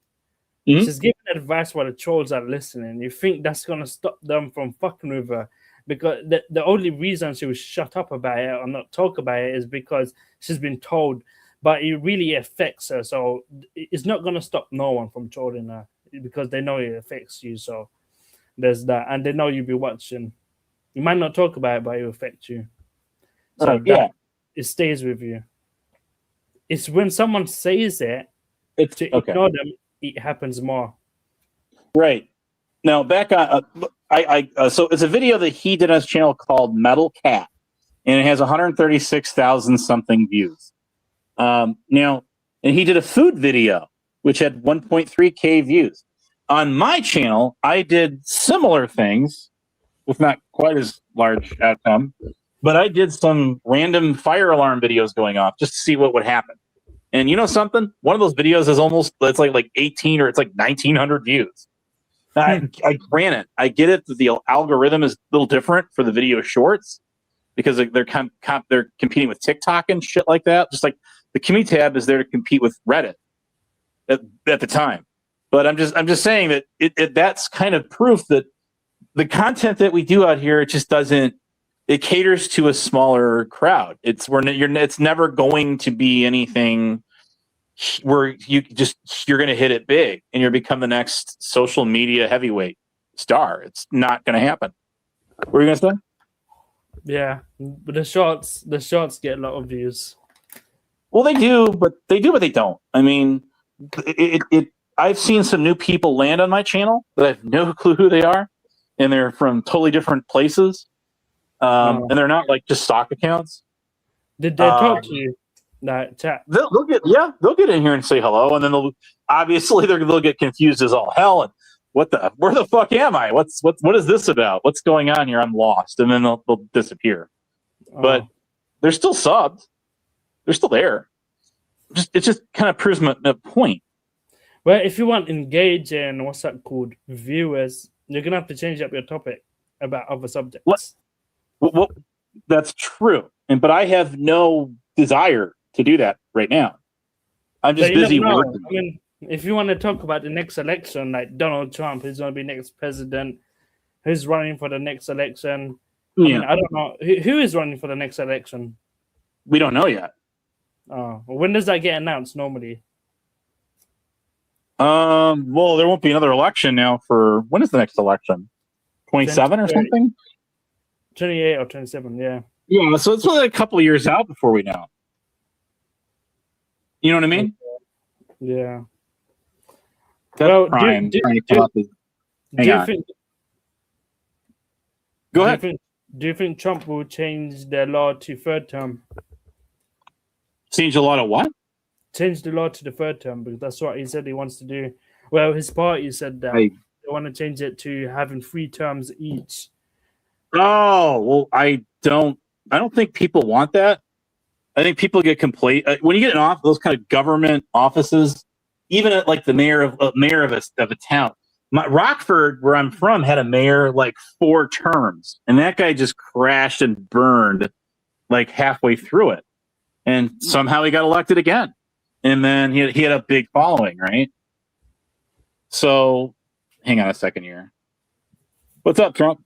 [SPEAKER 2] Mm-hmm. She's giving advice while the trolls are listening. You think that's going to stop them from fucking with her? Because the only reason she was shut up about it or not talk about it is because she's been told. But it really affects her. So it's not going to stop no one from trolling her. because they know it affects you. So there's that, and they know you'll be watching. You might not talk about it, but it will affect you. So it stays with you. It's when someone says it, to ignore them, it happens more.
[SPEAKER 1] Right. Now back on, so it's a video that he did on his channel called Metal Cat, and it has 136,000 something views. Now, and he did a food video which had 1.3K views. On my channel, I did similar things, with not quite as large outcome, but I did some random fire alarm videos going off just to see what would happen. And you know something? One of those videos is it's like 18 or it's like 1,900 views. I ran it. I get it that the algorithm is a little different for the video shorts because they're competing with TikTok and shit like that. Just like the community tab is there to compete with Reddit at the time. But I'm just saying that that's kind of proof that the content that we do out here, it just doesn't. It caters to a smaller crowd. It's never going to be anything where you're going to hit it big and you're become the next social media heavyweight star. It's not going to happen. What were you going to say?
[SPEAKER 2] Yeah, but the shorts get a lot of views.
[SPEAKER 1] Well, they do, but they don't. I mean, I've seen some new people land on my channel that I have no clue who they are, and they're from totally different places, and they're not like just stock accounts.
[SPEAKER 2] Did they talk to you? Like chat?
[SPEAKER 1] They'll get in here and say hello, and then they'll get confused as all hell. And where the fuck am I? What is this about? What's going on here? I'm lost, and then they'll disappear. But they're still subbed. They're still there. It just kind of proves my point.
[SPEAKER 2] Well, if you want engaging, what's that called, viewers, you're gonna have to change up your topic about other subjects.
[SPEAKER 1] Well, that's true, but I have no desire to do that right now. I'm just busy working.
[SPEAKER 2] I mean, if you want to talk about the next election, like Donald Trump, who's going to be next president, who's running for the next election.
[SPEAKER 1] Yeah.
[SPEAKER 2] I don't know. Who is running for the next election?
[SPEAKER 1] We don't know yet.
[SPEAKER 2] Oh, when does that get announced normally?
[SPEAKER 1] Well, there won't be another election now for, when is the next election? 27 or something?
[SPEAKER 2] 28 or 27, yeah.
[SPEAKER 1] Yeah, so it's only a couple of years out before we know. You know what I mean?
[SPEAKER 2] Yeah.
[SPEAKER 1] That's Prime.
[SPEAKER 2] Do you think Trump will change the law to third term?
[SPEAKER 1] Change a lot of what?
[SPEAKER 2] Change the law to the third term, because that's what he said he wants to do. Well, his party said that they want to change it to having 3 terms each.
[SPEAKER 1] Oh, well, I don't think people want that. I think people get complacent when you get in those kind of government offices, even at like the mayor of a town. Rockford, where I'm from, had a mayor like 4 terms, and that guy just crashed and burned like halfway through it, and somehow he got elected again, and then he had a big following, right? So, hang on a second here. What's up, Trump?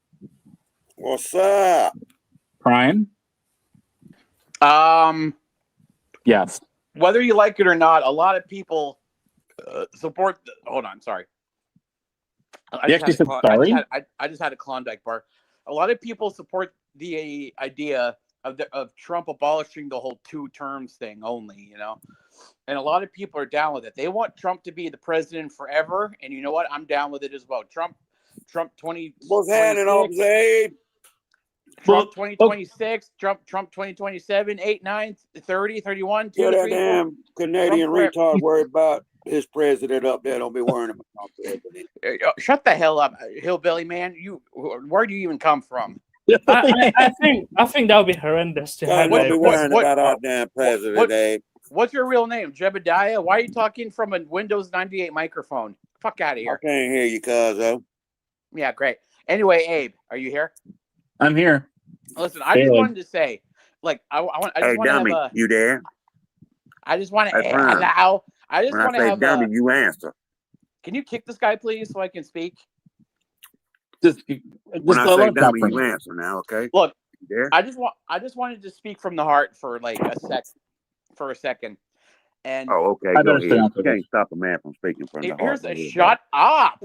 [SPEAKER 4] What's up,
[SPEAKER 1] Prime? Yes.
[SPEAKER 4] Whether you like it or not, a lot of people support. Hold on, sorry. I just had a Klondike bar. A lot of people support the idea of Trump abolishing the whole 2 terms thing only, you know. And a lot of people are down with it. They want Trump to be the president forever, and you know what? I'm down with it as well. Trump 20.
[SPEAKER 5] What's happening, Jose?
[SPEAKER 4] Trump 2026, Trump 2027, 8, 9, 30, 31, 2,
[SPEAKER 5] Tell that
[SPEAKER 4] 3,
[SPEAKER 5] damn Canadian retard worried about his president up there. Don't be worrying about my president.
[SPEAKER 4] Shut the hell up, hillbilly man. Where do you even come from?
[SPEAKER 2] I think that would be horrendous to have.
[SPEAKER 5] Don't be worrying about our damn president, Abe.
[SPEAKER 4] What's your real name? Jebediah? Why are you talking from a Windows 98 microphone? Fuck out of here.
[SPEAKER 5] I can't hear you, cuzzo.
[SPEAKER 4] Yeah, great. Anyway, Abe, are you here?
[SPEAKER 1] I'm here.
[SPEAKER 4] Listen, I just wanted to say, like, I just
[SPEAKER 5] hey,
[SPEAKER 4] want to
[SPEAKER 5] dummy,
[SPEAKER 4] have a.
[SPEAKER 5] you there?
[SPEAKER 4] I just want to.
[SPEAKER 5] Hey,
[SPEAKER 4] allow. I just want to have.
[SPEAKER 5] Dummy, you answer.
[SPEAKER 4] Can you kick this guy, please, so I can speak?
[SPEAKER 5] When I say dummy, you answer now, okay?
[SPEAKER 4] Look,
[SPEAKER 5] there?
[SPEAKER 4] I just wanted to speak from the heart for like a second. And
[SPEAKER 5] okay,
[SPEAKER 1] I
[SPEAKER 5] go
[SPEAKER 1] better stay
[SPEAKER 5] ahead.
[SPEAKER 1] on
[SPEAKER 5] You can't stop a man from speaking from the heart.
[SPEAKER 4] here's a shut up.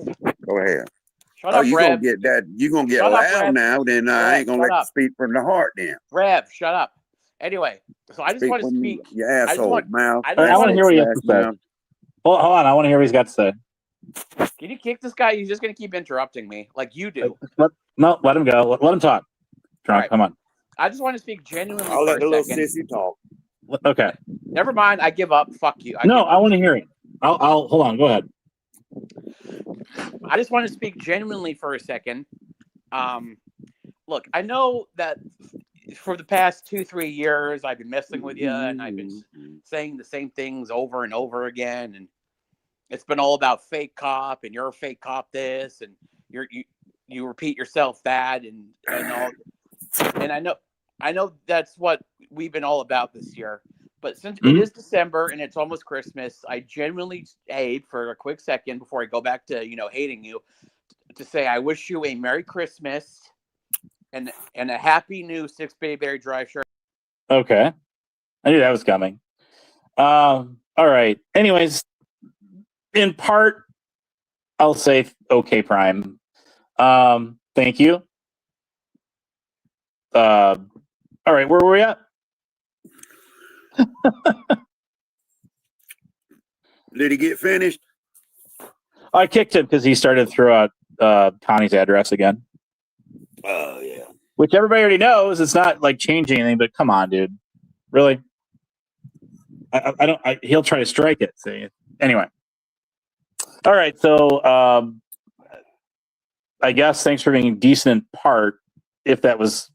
[SPEAKER 5] Go ahead.
[SPEAKER 4] Shut up,
[SPEAKER 5] you
[SPEAKER 4] Rev.
[SPEAKER 5] gonna get that? You gonna get
[SPEAKER 4] Shut up,
[SPEAKER 5] loud
[SPEAKER 4] Rev.
[SPEAKER 5] now? Then I
[SPEAKER 4] Rev,
[SPEAKER 5] ain't gonna
[SPEAKER 4] shut
[SPEAKER 5] let you
[SPEAKER 4] up.
[SPEAKER 5] speak from the heart. Then
[SPEAKER 4] Rev, shut up. Anyway, so I just want to
[SPEAKER 5] from
[SPEAKER 4] speak.
[SPEAKER 5] your asshole mouth.
[SPEAKER 4] I
[SPEAKER 1] I want to hear what he has to say.
[SPEAKER 5] Mouth.
[SPEAKER 1] Hold on, I want to hear what he's got to say.
[SPEAKER 4] Can you kick this guy? He's just going to keep interrupting me like you do.
[SPEAKER 1] Let him go. Let him talk. Drunk,
[SPEAKER 4] Right.
[SPEAKER 1] come on.
[SPEAKER 4] I just want to speak genuinely.
[SPEAKER 5] I'll let the little
[SPEAKER 4] second.
[SPEAKER 5] sissy talk.
[SPEAKER 1] Okay.
[SPEAKER 4] Never mind. I give up. Fuck you.
[SPEAKER 1] I want to hear it. I'll hold on. Go ahead.
[SPEAKER 4] I just want to speak genuinely for a second. Look, I know that for the past 2-3 years, I've been messing with you, and I've been saying the same things over and over again, and it's been all about fake cop, and you're a fake cop this, and you repeat yourself that, and all. And I know that's what we've been all about this year. But since it is December and it's almost Christmas, I genuinely hate for a quick second before I go back to hating you, to say I wish you a Merry Christmas and a Happy New 6 Bayberry Drive shirt.
[SPEAKER 1] Okay, I knew that was coming. All right. Anyways, in part, I'll say okay, Prime. Thank you. All right, where were we at?
[SPEAKER 5] Did he get finished?
[SPEAKER 1] I kicked him because he started to throw out Connie's address again.
[SPEAKER 5] Oh yeah.
[SPEAKER 1] Which everybody already knows. It's not like changing anything, but come on, dude. Really? I don't. He'll try to strike it. See. Anyway. All right. So I guess thanks for being decent in part. If that was,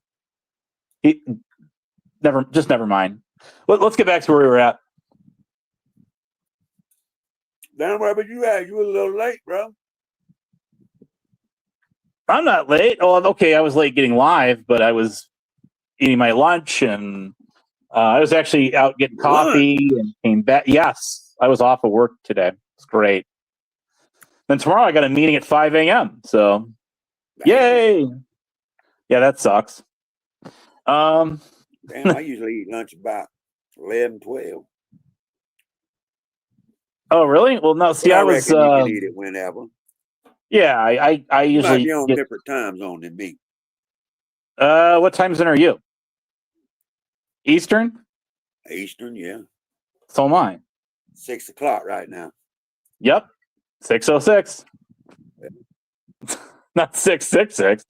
[SPEAKER 1] never mind. Let's get back to where we were at.
[SPEAKER 5] Damn, where you at? You were a little late, bro.
[SPEAKER 1] I'm not late. Oh, okay. I was late getting live, but I was eating my lunch, and I was actually out getting coffee and came back. Yes, I was off of work today. It's great. Then tomorrow I got a meeting at 5 a.m. So, yay! Yeah, that sucks.
[SPEAKER 5] Damn, I usually eat lunch about 11, 12.
[SPEAKER 1] Oh, really? Well, no. See,
[SPEAKER 5] I
[SPEAKER 1] was.
[SPEAKER 5] You can eat it whenever.
[SPEAKER 1] Yeah, I usually
[SPEAKER 5] be on different time zone than me.
[SPEAKER 1] What time zone are you? Eastern?
[SPEAKER 5] Eastern, yeah.
[SPEAKER 1] So am I.
[SPEAKER 5] 6 o'clock right now.
[SPEAKER 1] Yep. 6:06. Not 6:66.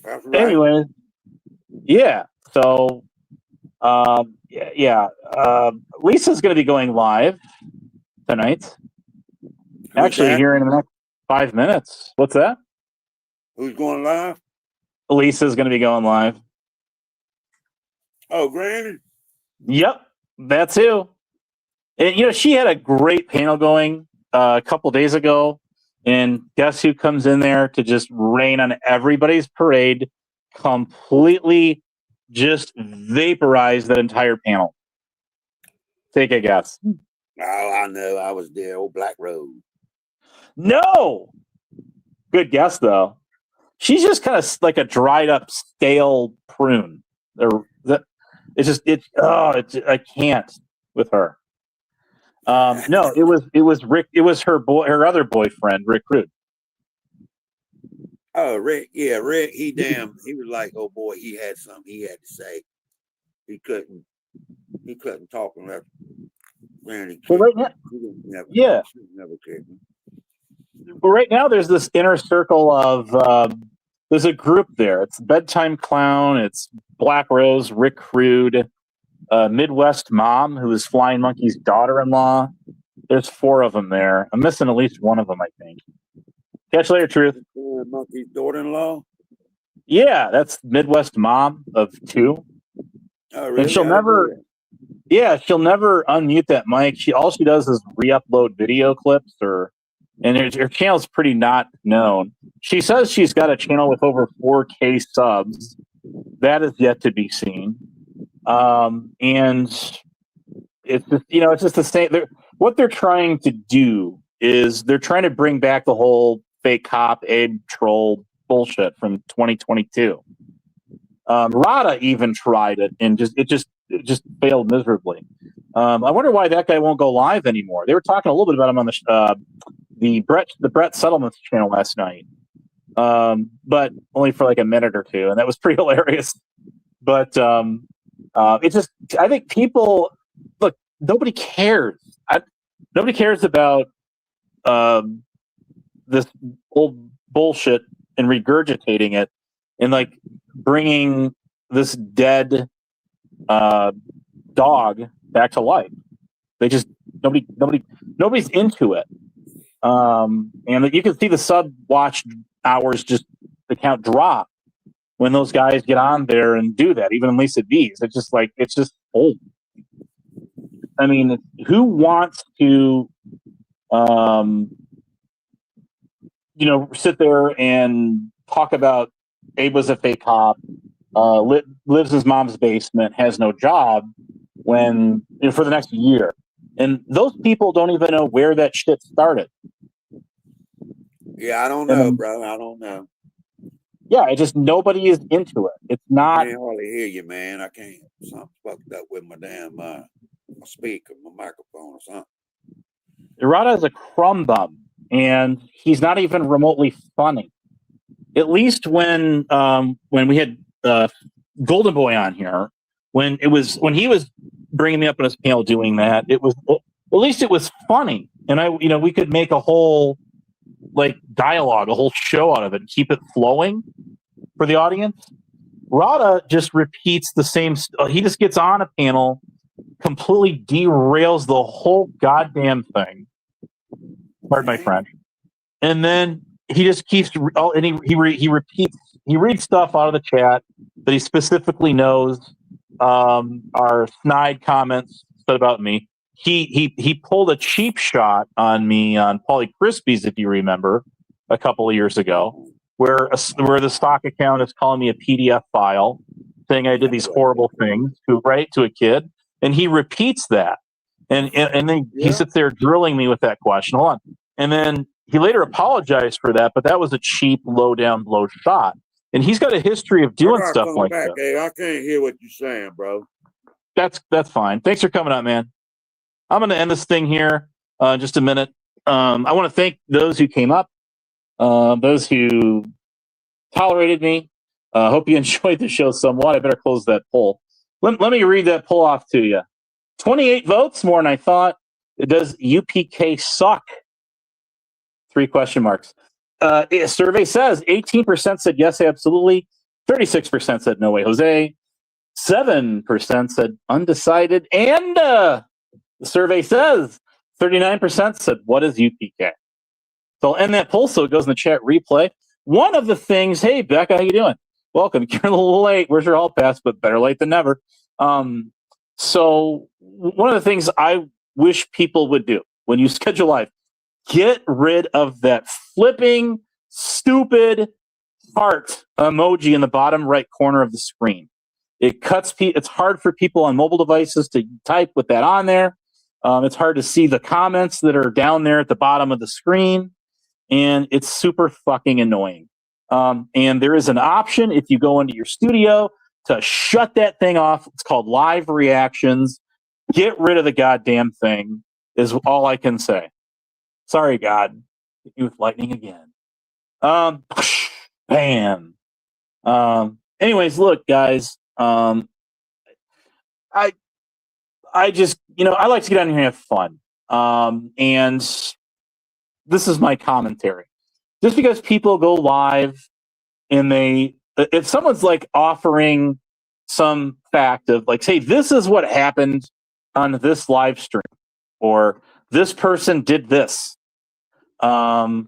[SPEAKER 5] That's right.
[SPEAKER 1] Anyway, yeah. So, yeah. Lisa's going to be going live tonight. Actually, here in the next 5 minutes. What's that?
[SPEAKER 5] Who's going live?
[SPEAKER 1] Lisa's going to be going live.
[SPEAKER 5] Oh, Granny?
[SPEAKER 1] Yep, that's who. And, she had a great panel going a couple days ago. And guess who comes in there to just rain on everybody's parade, completely just vaporize that entire panel? Take a guess.
[SPEAKER 5] Oh, I know. I was there. Old Black Road.
[SPEAKER 1] No! Good guess, though. She's just kind of like a dried up, stale prune. I can't with her. No, it was Rick. It was her other boyfriend, Rick Rude.
[SPEAKER 5] Oh, Rick. Yeah, Rick. He was like, oh boy, he had something he had to say. He couldn't talk unless Granny.
[SPEAKER 1] Well, right now,
[SPEAKER 5] Never kicked me.
[SPEAKER 1] Well, right now there's this inner circle of there's a group there. It's Bedtime Clown. It's Black Rose, Rick Rude, Midwest Mom, who is Flying Monkey's daughter-in-law. There's 4 of them there. I'm missing at least one of them, I think. Catch you later, Truth.
[SPEAKER 5] Monkey's daughter-in-law?
[SPEAKER 1] Yeah, that's Midwest Mom of 2.
[SPEAKER 5] Oh, really?
[SPEAKER 1] And she'll never unmute that mic. All she does is re-upload video clips, and her channel's pretty not known. She says she's got a channel with over 4K subs. That is yet to be seen. And it's just, it's just the same. What they're trying to do is they're trying to bring back the whole fake cop, Abe troll bullshit from 2022. Rada even tried it, and it just just failed miserably. I wonder why that guy won't go live anymore. They were talking a little bit about him on the Brett Settlements channel last night, but only for like a minute or two, and that was pretty hilarious. But it just, I think people look. Nobody cares. Nobody cares about this old bullshit and regurgitating it, and like bringing this dead dog back to life. They just nobody's into it. And you can see the sub watch hours just the count drop when those guys get on there and do that. Even Lisa V's, it's just old. I mean, who wants to sit there and talk about Abe was a fake cop, lives in his mom's basement, has no job when for the next year, and those people don't even know where that shit started.
[SPEAKER 5] Yeah, I don't know, bro. I don't know.
[SPEAKER 1] Yeah, nobody is into it. It's not.
[SPEAKER 5] I can't hardly hear you, man. I can't. Something fucked up with my damn my speaker, my microphone, or something.
[SPEAKER 1] Irada is a crumb bum, and he's not even remotely funny. At least when we had Golden Boy on here, when he was bringing me up on his panel doing that, at least it was funny, and we could make a whole dialogue, a whole show out of it, and keep it flowing for the audience. Rada just repeats the same. He just gets on a panel, completely derails the whole goddamn thing. Pardon my French. And then he just keeps. And he repeats. He reads stuff out of the chat that he specifically knows are snide comments said about me. He pulled a cheap shot on me on Pauly Crispies, if you remember, a couple of years ago, where the stock account is calling me a PDF file, saying I did these horrible things to a kid, and he repeats that, and then he sits there drilling me with that question. Hold on, and then he later apologized for that, but that was a cheap, low shot, and he's got a history of doing stuff like that.
[SPEAKER 5] Hey, I can't hear what you're saying, bro.
[SPEAKER 1] That's fine. Thanks for coming on, man. I'm going to end this thing here in just a minute. I want to thank those who came up, those who tolerated me. Hope you enjoyed the show somewhat. I better close that poll. Let me read that poll off to you. 28 votes, more than I thought. Does UPK suck? 3 question marks. A survey says 18% said yes, absolutely. 36% said no way, Jose. 7% said undecided. And the survey says 39% said, what is UPK? So I'll end that poll so it goes in the chat replay. One of the things, hey, Becca, how you doing? Welcome. You're a little late. Where's your hall pass? But better late than never. So one of the things I wish people would do when you schedule live, get rid of that flipping, stupid heart emoji in the bottom right corner of the screen. It cuts it's hard for people on mobile devices to type with that on there. It's hard to see the comments that are down there at the bottom of the screen, and it's super fucking annoying. And there is an option if you go into your studio to shut that thing off. It's called live reactions. Get rid of the goddamn thing is all I can say. Sorry, God. Hit you with lightning again. Bam. Anyways, look, guys. I just, I like to get on here and have fun. And this is my commentary. Just because people go live and if someone's offering some fact of say, this is what happened on this live stream, or this person did this. And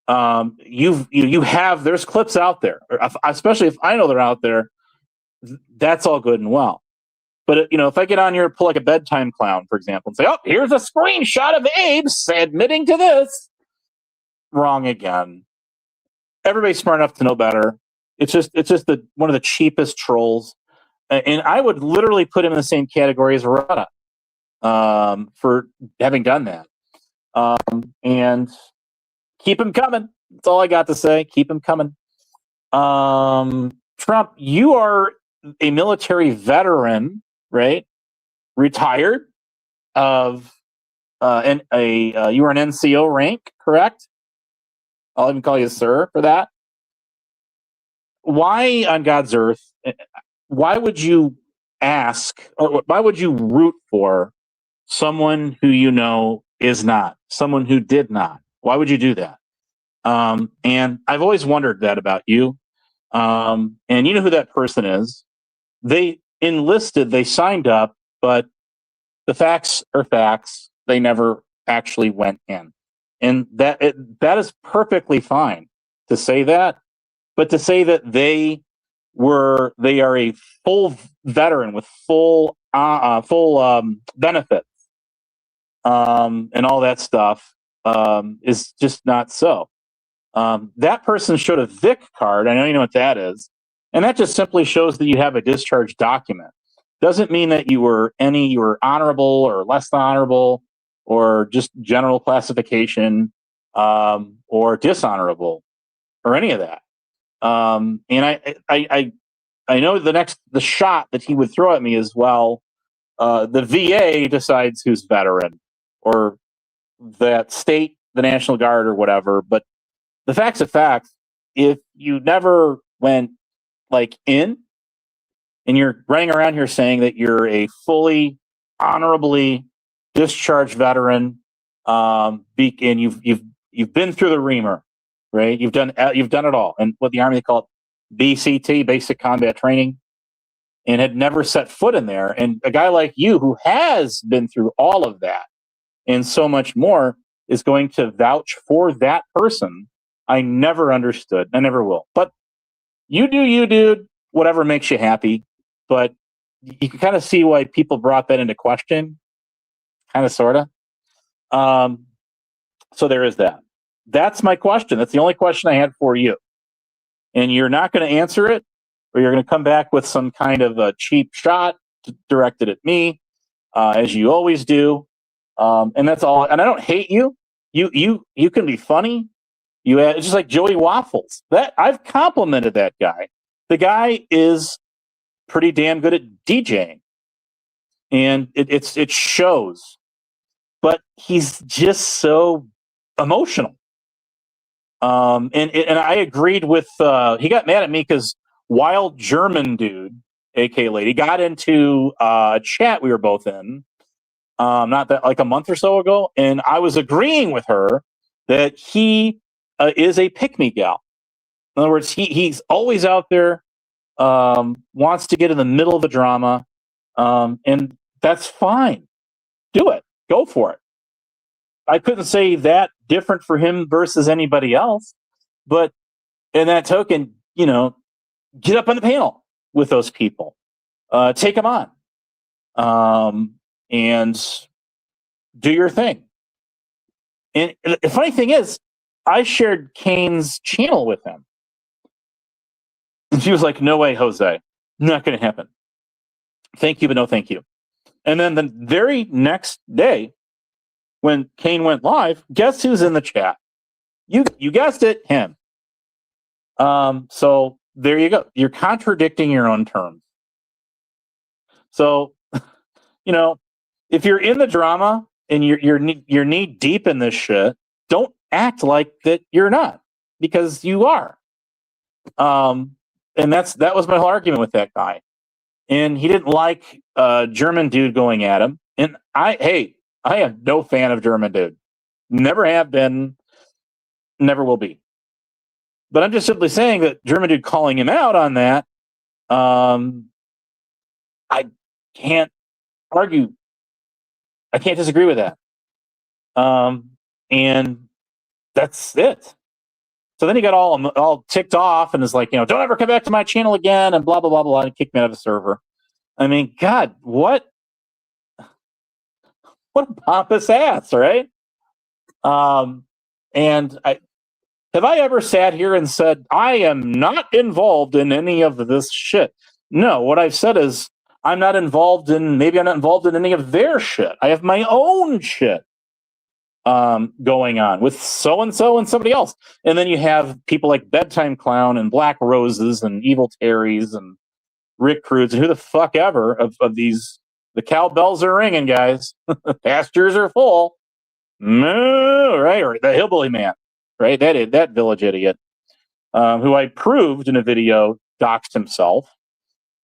[SPEAKER 1] you have, there's clips out there, especially if I know they're out there, that's all good and well. But, if I get on here and pull a bedtime clown, for example, and say, oh, here's a screenshot of Abe admitting to this. Wrong again. Everybody's smart enough to know better. It's just one of the cheapest trolls. And I would literally put him in the same category as Rada for having done that. And keep him coming. That's all I got to say. Keep him coming. Trump, you are a military veteran, right? Retired of you were an NCO rank, correct? I'll even call you sir for that. Why on God's earth? Why would you ask, or why would you root for someone who you know is not, someone who did not? Why would you do that? And I've always wondered that about you. And you know who that person is. They enlisted, they signed up, but the facts are facts. They never actually went in. And that is perfectly fine to say that, but to say that they are a full veteran with full benefits and all that stuff is just not so. That person showed a Vic card. I know you know what that is, and that just simply shows that you have a discharge document. Doesn't mean that you were honorable or less than honorable or just general classification or dishonorable or any of that. And I know the shot that he would throw at me is, well, the VA decides who's veteran, or that state, the National Guard, or whatever. But the facts of facts, if you never went in, and you're running around here saying that you're a fully honorably discharged veteran, and you've been through the reamer, right? You've done it all, and what the Army they call it BCT, basic combat training, and had never set foot in there. And a guy like you who has been through all of that and so much more is going to vouch for that person. I never understood. I never will. But you do you, dude. Whatever makes you happy. But you can kind of see why people brought that into question. Kind of, sort of. So there is that. That's my question. That's the only question I had for you. And you're not going to answer it, or you're going to come back with some kind of a cheap shot directed at me, as you always do. And that's all. And I don't hate you. You can be funny. It's just like Joey Waffles. That I've complimented that guy. The guy is pretty damn good at DJing, and it shows. But he's just so emotional. And I agreed with. He got mad at me because Wild German Dude, aka Lady, got into a chat we were both in, not that like a month or so ago, and I was agreeing with her that he is a pick-me gal. In other words, he's always out there, wants to get in the middle of the drama, and that's fine. Do it. Go for it. I couldn't say that different for him versus anybody else, but in that token, get up on the panel with those people, take them on, and do your thing. And the funny thing is, I shared Kane's channel with him. And she was like, no way, Jose. Not going to happen. Thank you, but no thank you. And then the very next day, when Kane went live, guess who's in the chat? You guessed it, him. So there you go. You're contradicting your own terms. So, if you're in the drama and you're knee deep in this shit, don't act like that you're not, because you are. And that was my whole argument with that guy. And he didn't like German Dude going at him. And I am no fan of German Dude. Never have been, never will be. But I'm just simply saying that German Dude calling him out on that, I can't argue. I can't disagree with that. And that's it. So then he got all ticked off and is like, don't ever come back to my channel again, and blah, blah, blah, blah, and kicked me out of the server. I mean, God, what a pompous ass, right? And have I ever sat here and said, I am not involved in any of this shit? No, what I've said is, I'm not involved in any of their shit. I have my own shit going on with so-and-so and somebody else. And then you have people like Bedtime Clown and Black Roses and Evil Terrys and Rick Crudes, and who the fuck ever of these. The cowbells are ringing, guys. Pastures are full. Moo, right? Or the hillbilly man, right? That village idiot, who I proved in a video doxed himself.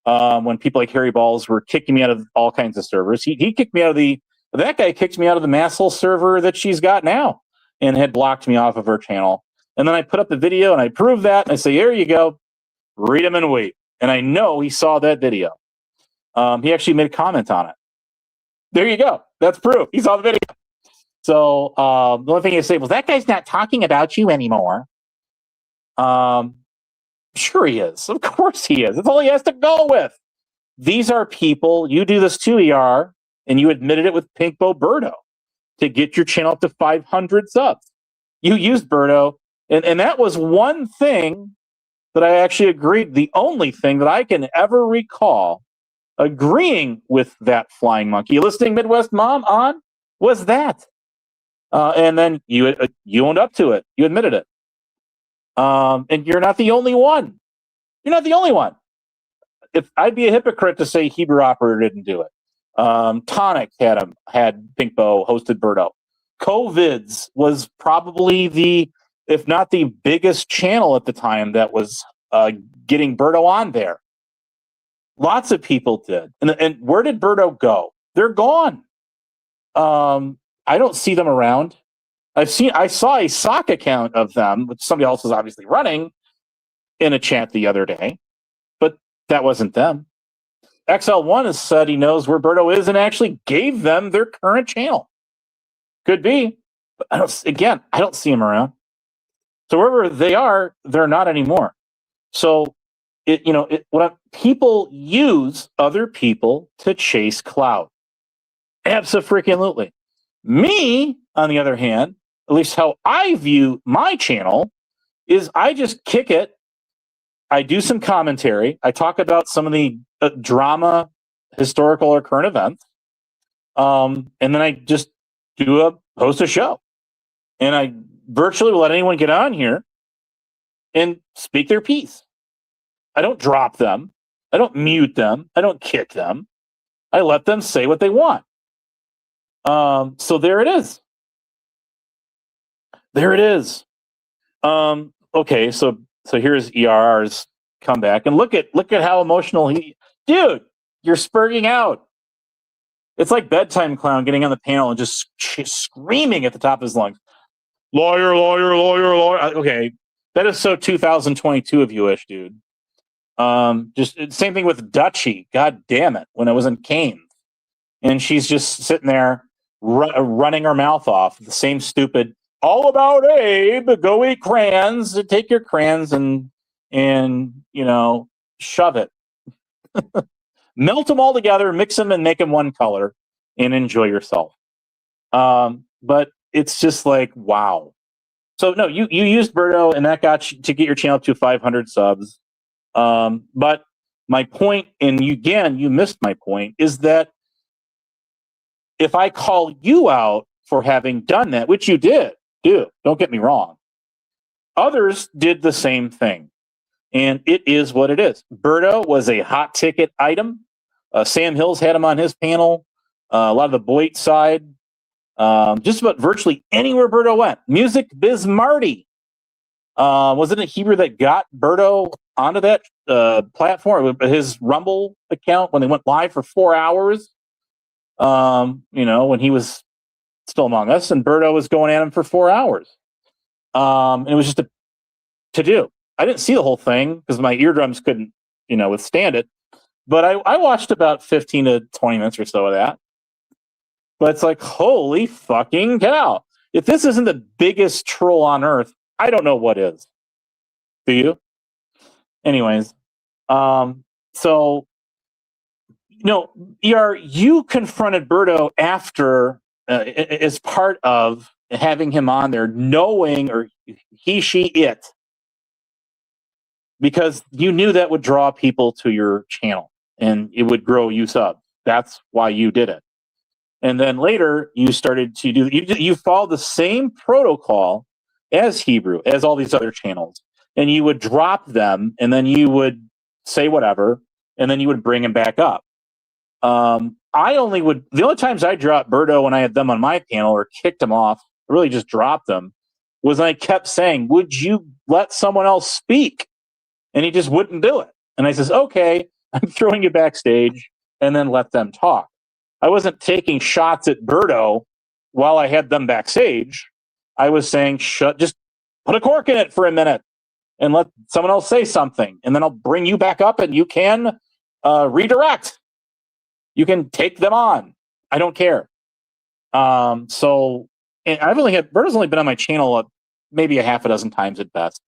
[SPEAKER 1] When people like Harry Balls were kicking me out of all kinds of servers, he kicked me out of that guy kicked me out of the Masshole server that she's got now and had blocked me off of her channel. And then I put up the video and I proved that. And I say, here you go. Read him and wait. And I know he saw that video. He actually made a comment on it. There you go. That's proof. He saw the video. So the only thing I say was, that guy's not talking about you anymore. Sure he is. Of course he is. That's all he has to go with. These are people, you do this too, ER, and you admitted it with Pinkbo Birdo to get your channel up to 500 subs. You used Birdo, and that was one thing that I actually agreed, the only thing that I can ever recall agreeing with that flying monkey, listening Midwest Mom on, was that. And then you owned up to it. You admitted it. And you're not the only one. You're not the only one. If I'd be a hypocrite to say Hebrew Operator didn't do it. Tonic had Pinkbo hosted Birdo. COVIDs was probably if not the biggest channel at the time that was getting Birdo on there. Lots of people did. And where did Birdo go? They're gone. I don't see them around. I saw a sock account of them, which somebody else was obviously running, in a chat the other day, but that wasn't them. XL1 has said he knows where Birdo is and actually gave them their current channel. Could be, but I don't see him around. So wherever they are, they're not anymore. So people use other people to chase clout. Abso-freaking-lutely. Me, on the other hand, at least how I view my channel, is I just kick it. I do some commentary. I talk about some of the drama, historical, or current events. And then I just host a show. And I virtually let anyone get on here and speak their piece. I don't drop them. I don't mute them. I don't kick them. I let them say what they want. So there it is. There it is. Okay, so here's ERR's comeback, and look at how emotional dude, you're spurting out. It's like Bedtime Clown getting on the panel and just screaming at the top of his lungs, lawyer, lawyer, lawyer, lawyer. Okay, that is so 2022 of you-ish, dude. Just same thing with Dutchie. God damn it, when I was in Kane, and she's just sitting there running her mouth off. The same stupid, all about Abe, go eat crayons, take your crayons and shove it. Melt them all together, mix them and make them one color and enjoy yourself. But it's just like, wow. So no, you used Birdo and that got you to get your channel to 500 subs. But my point, and you missed my point, is that if I call you out for having done that, which you did, don't get me wrong, others did the same thing. And it is what it is. Birdo was a hot ticket item. Sam Hills had him on his panel. A lot of the Boyd side. Just about virtually anywhere Birdo went. Music Biz Marty. Wasn't it Hebrew that got Birdo onto that platform? His Rumble account when they went live for 4 hours. When he was still among us, and Birdo was going at him for 4 hours. And it was just to do. I didn't see the whole thing because my eardrums couldn't, withstand it. But I watched about 15 to 20 minutes or so of that. But it's like, holy fucking cow. If this isn't the biggest troll on earth, I don't know what is. Do you? Anyways, you confronted Birdo after, as part of having him on there, knowing, or he, she, it, because you knew that would draw people to your channel and it would grow you subs. That's why you did it. And then later you started to you followed the same protocol as Hebrew, as all these other channels, and you would drop them and then you would say whatever. and then you would bring him back up. The only times I dropped Berto when I had them on my panel or kicked him off, really just dropped them, was I kept saying, would you let someone else speak? And he just wouldn't do it. And I says, okay, I'm throwing you backstage, and then let them talk. I wasn't taking shots at Berto while I had them backstage. I was saying, just put a cork in it for a minute and let someone else say something. And then I'll bring you back up and you can redirect. You can take them on. I don't care. So Berto's only been on my channel maybe a half a dozen times at best.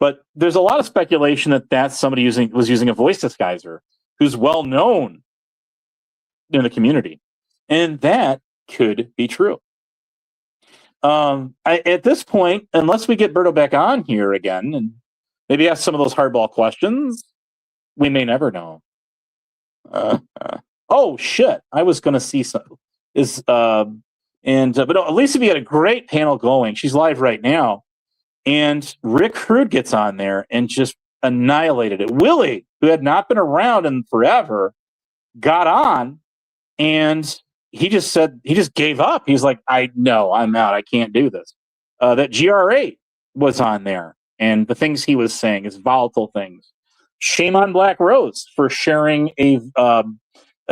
[SPEAKER 1] But there's a lot of speculation that that's somebody was using a voice disguiser who's well known in the community, and that could be true. At this point, unless we get Berto back on here again and maybe ask some of those hardball questions, we may never know. Oh shit! I was going to see some. But Lisa had a great panel going. She's live right now, and Rick Crude gets on there and just annihilated it. Willie, who had not been around in forever, got on, and he just gave up. He's like, I'm out. I can't do this. That GR8 was on there, and the things he was saying is volatile things. Shame on Black Rose for sharing a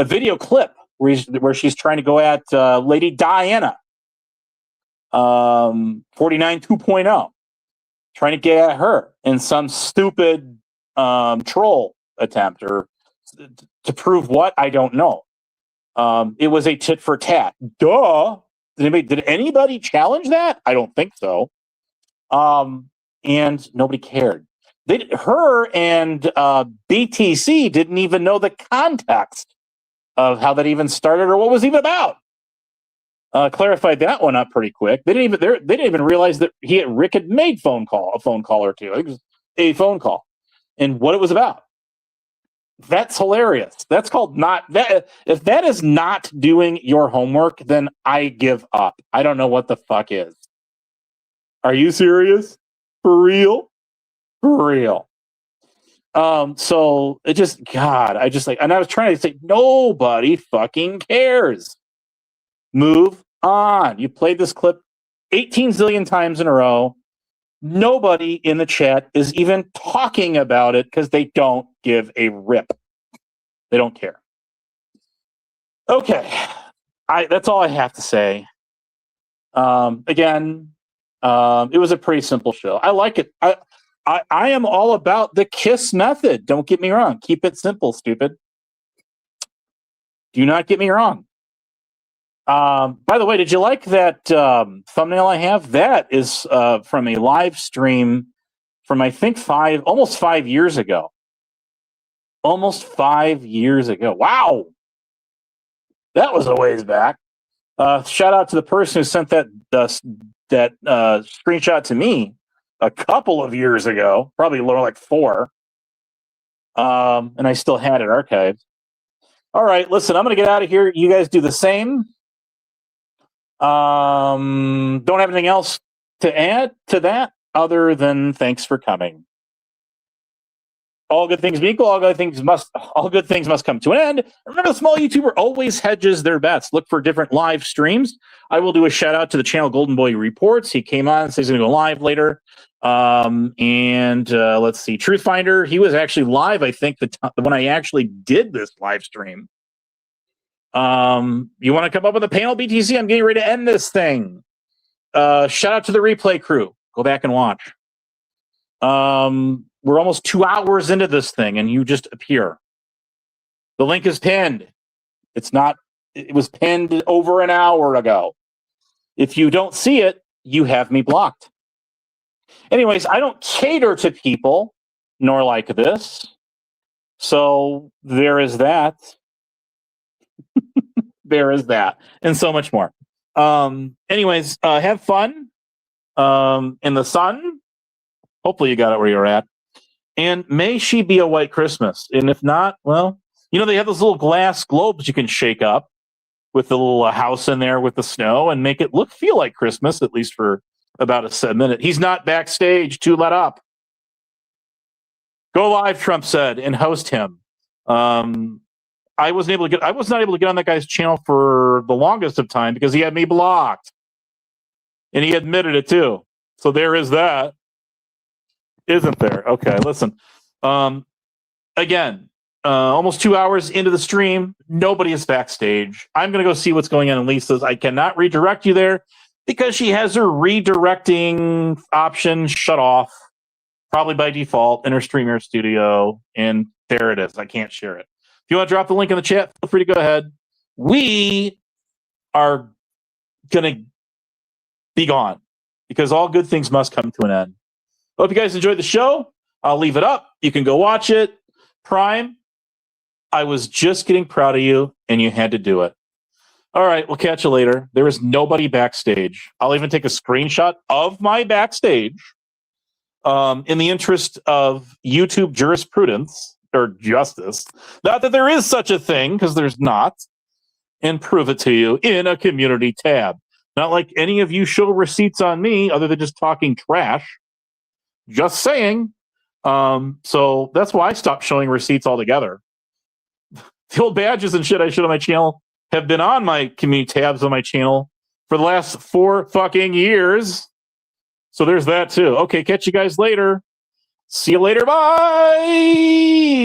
[SPEAKER 1] video clip where she's trying to go at Lady Diana, 49 2.0, trying to get at her in some stupid troll attempt, or to prove what, I don't know. It was a tit for tat. Duh. Did anybody challenge that? I don't think so. And nobody cared. Her and BTC didn't even know the context of how that even started or what was even about. Clarified that one up pretty quick. They didn't even realize that Rick had made a phone call or two. I think it was a phone call, and what it was about. That's hilarious. That's called not that. If that is not doing your homework, then I give up. I don't know what the fuck is. Are you serious? For real? For real. So it just, God, and I was trying to say, nobody fucking cares. Move on. You played this clip 18 zillion times in a row. Nobody in the chat is even talking about it because they don't give a rip. They don't care. Okay. That's all I have to say. Again, it was a pretty simple show. I like it. I am all about the KISS method. Don't get me wrong. Keep it simple, stupid. Do not get me wrong. By the way, did you like that thumbnail I have? That is from a live stream from, I think, almost 5 years ago. Almost 5 years ago. Wow. That was a ways back. Shout out to the person who sent that screenshot to me a couple of years ago, probably more like 4. And I still had it archived. All right, listen, I'm going to get out of here. You guys do the same. Don't have anything else to add to that other than thanks for coming. All good things being equal, all good things must come to an end. Remember, the small YouTuber always hedges their bets. Look for different live streams. I will do a shout out to the channel Golden Boy Reports. He came on, says he's going to go live later. Let's see, Truth Finder. He was actually live, I think, when I actually did this live stream. You want to come up with a panel, BTC? I'm getting ready to end this thing. Shout out to the replay crew. Go back and watch. We're almost 2 hours into this thing, and you just appear. The link is pinned. It was pinned over an hour ago. If you don't see it, you have me blocked. Anyways, I don't cater to people, nor like this. So there is that. There is that. And so much more. Anyways, have fun in the sun. Hopefully you got it where you're at. And may she be a white Christmas. And if not, well, they have those little glass globes you can shake up with the little house in there with the snow and make it feel like Christmas, at least for about a minute. He's not backstage to let up. Go live, Trump said, and host him. I was not able to get on that guy's channel for the longest of time because he had me blocked. And he admitted it too. So there is that. Isn't there? Okay, listen. Again, almost 2 hours into the stream, nobody is backstage. I'm going to go see what's going on in Lisa's. I cannot redirect you there because she has her redirecting option shut off, probably by default, in her Streamer Studio. And there it is. I can't share it. If you want to drop the link in the chat, feel free to go ahead. We are going to be gone because all good things must come to an end. Hope you guys enjoyed the show. I'll leave it up. You can go watch it. Prime, I was just getting proud of you, and you had to do it. All right, we'll catch you later. There is nobody backstage. I'll even take a screenshot of my backstage in the interest of YouTube jurisprudence or justice. Not that there is such a thing, because there's not, and prove it to you in a community tab. Not like any of you show receipts on me other than just talking trash. Just saying. So that's why I stopped showing receipts altogether. The old badges and shit I showed on my channel have been on my community tabs on my channel for the last 4 fucking years. So there's that too. Okay, catch you guys later. See you later. Bye.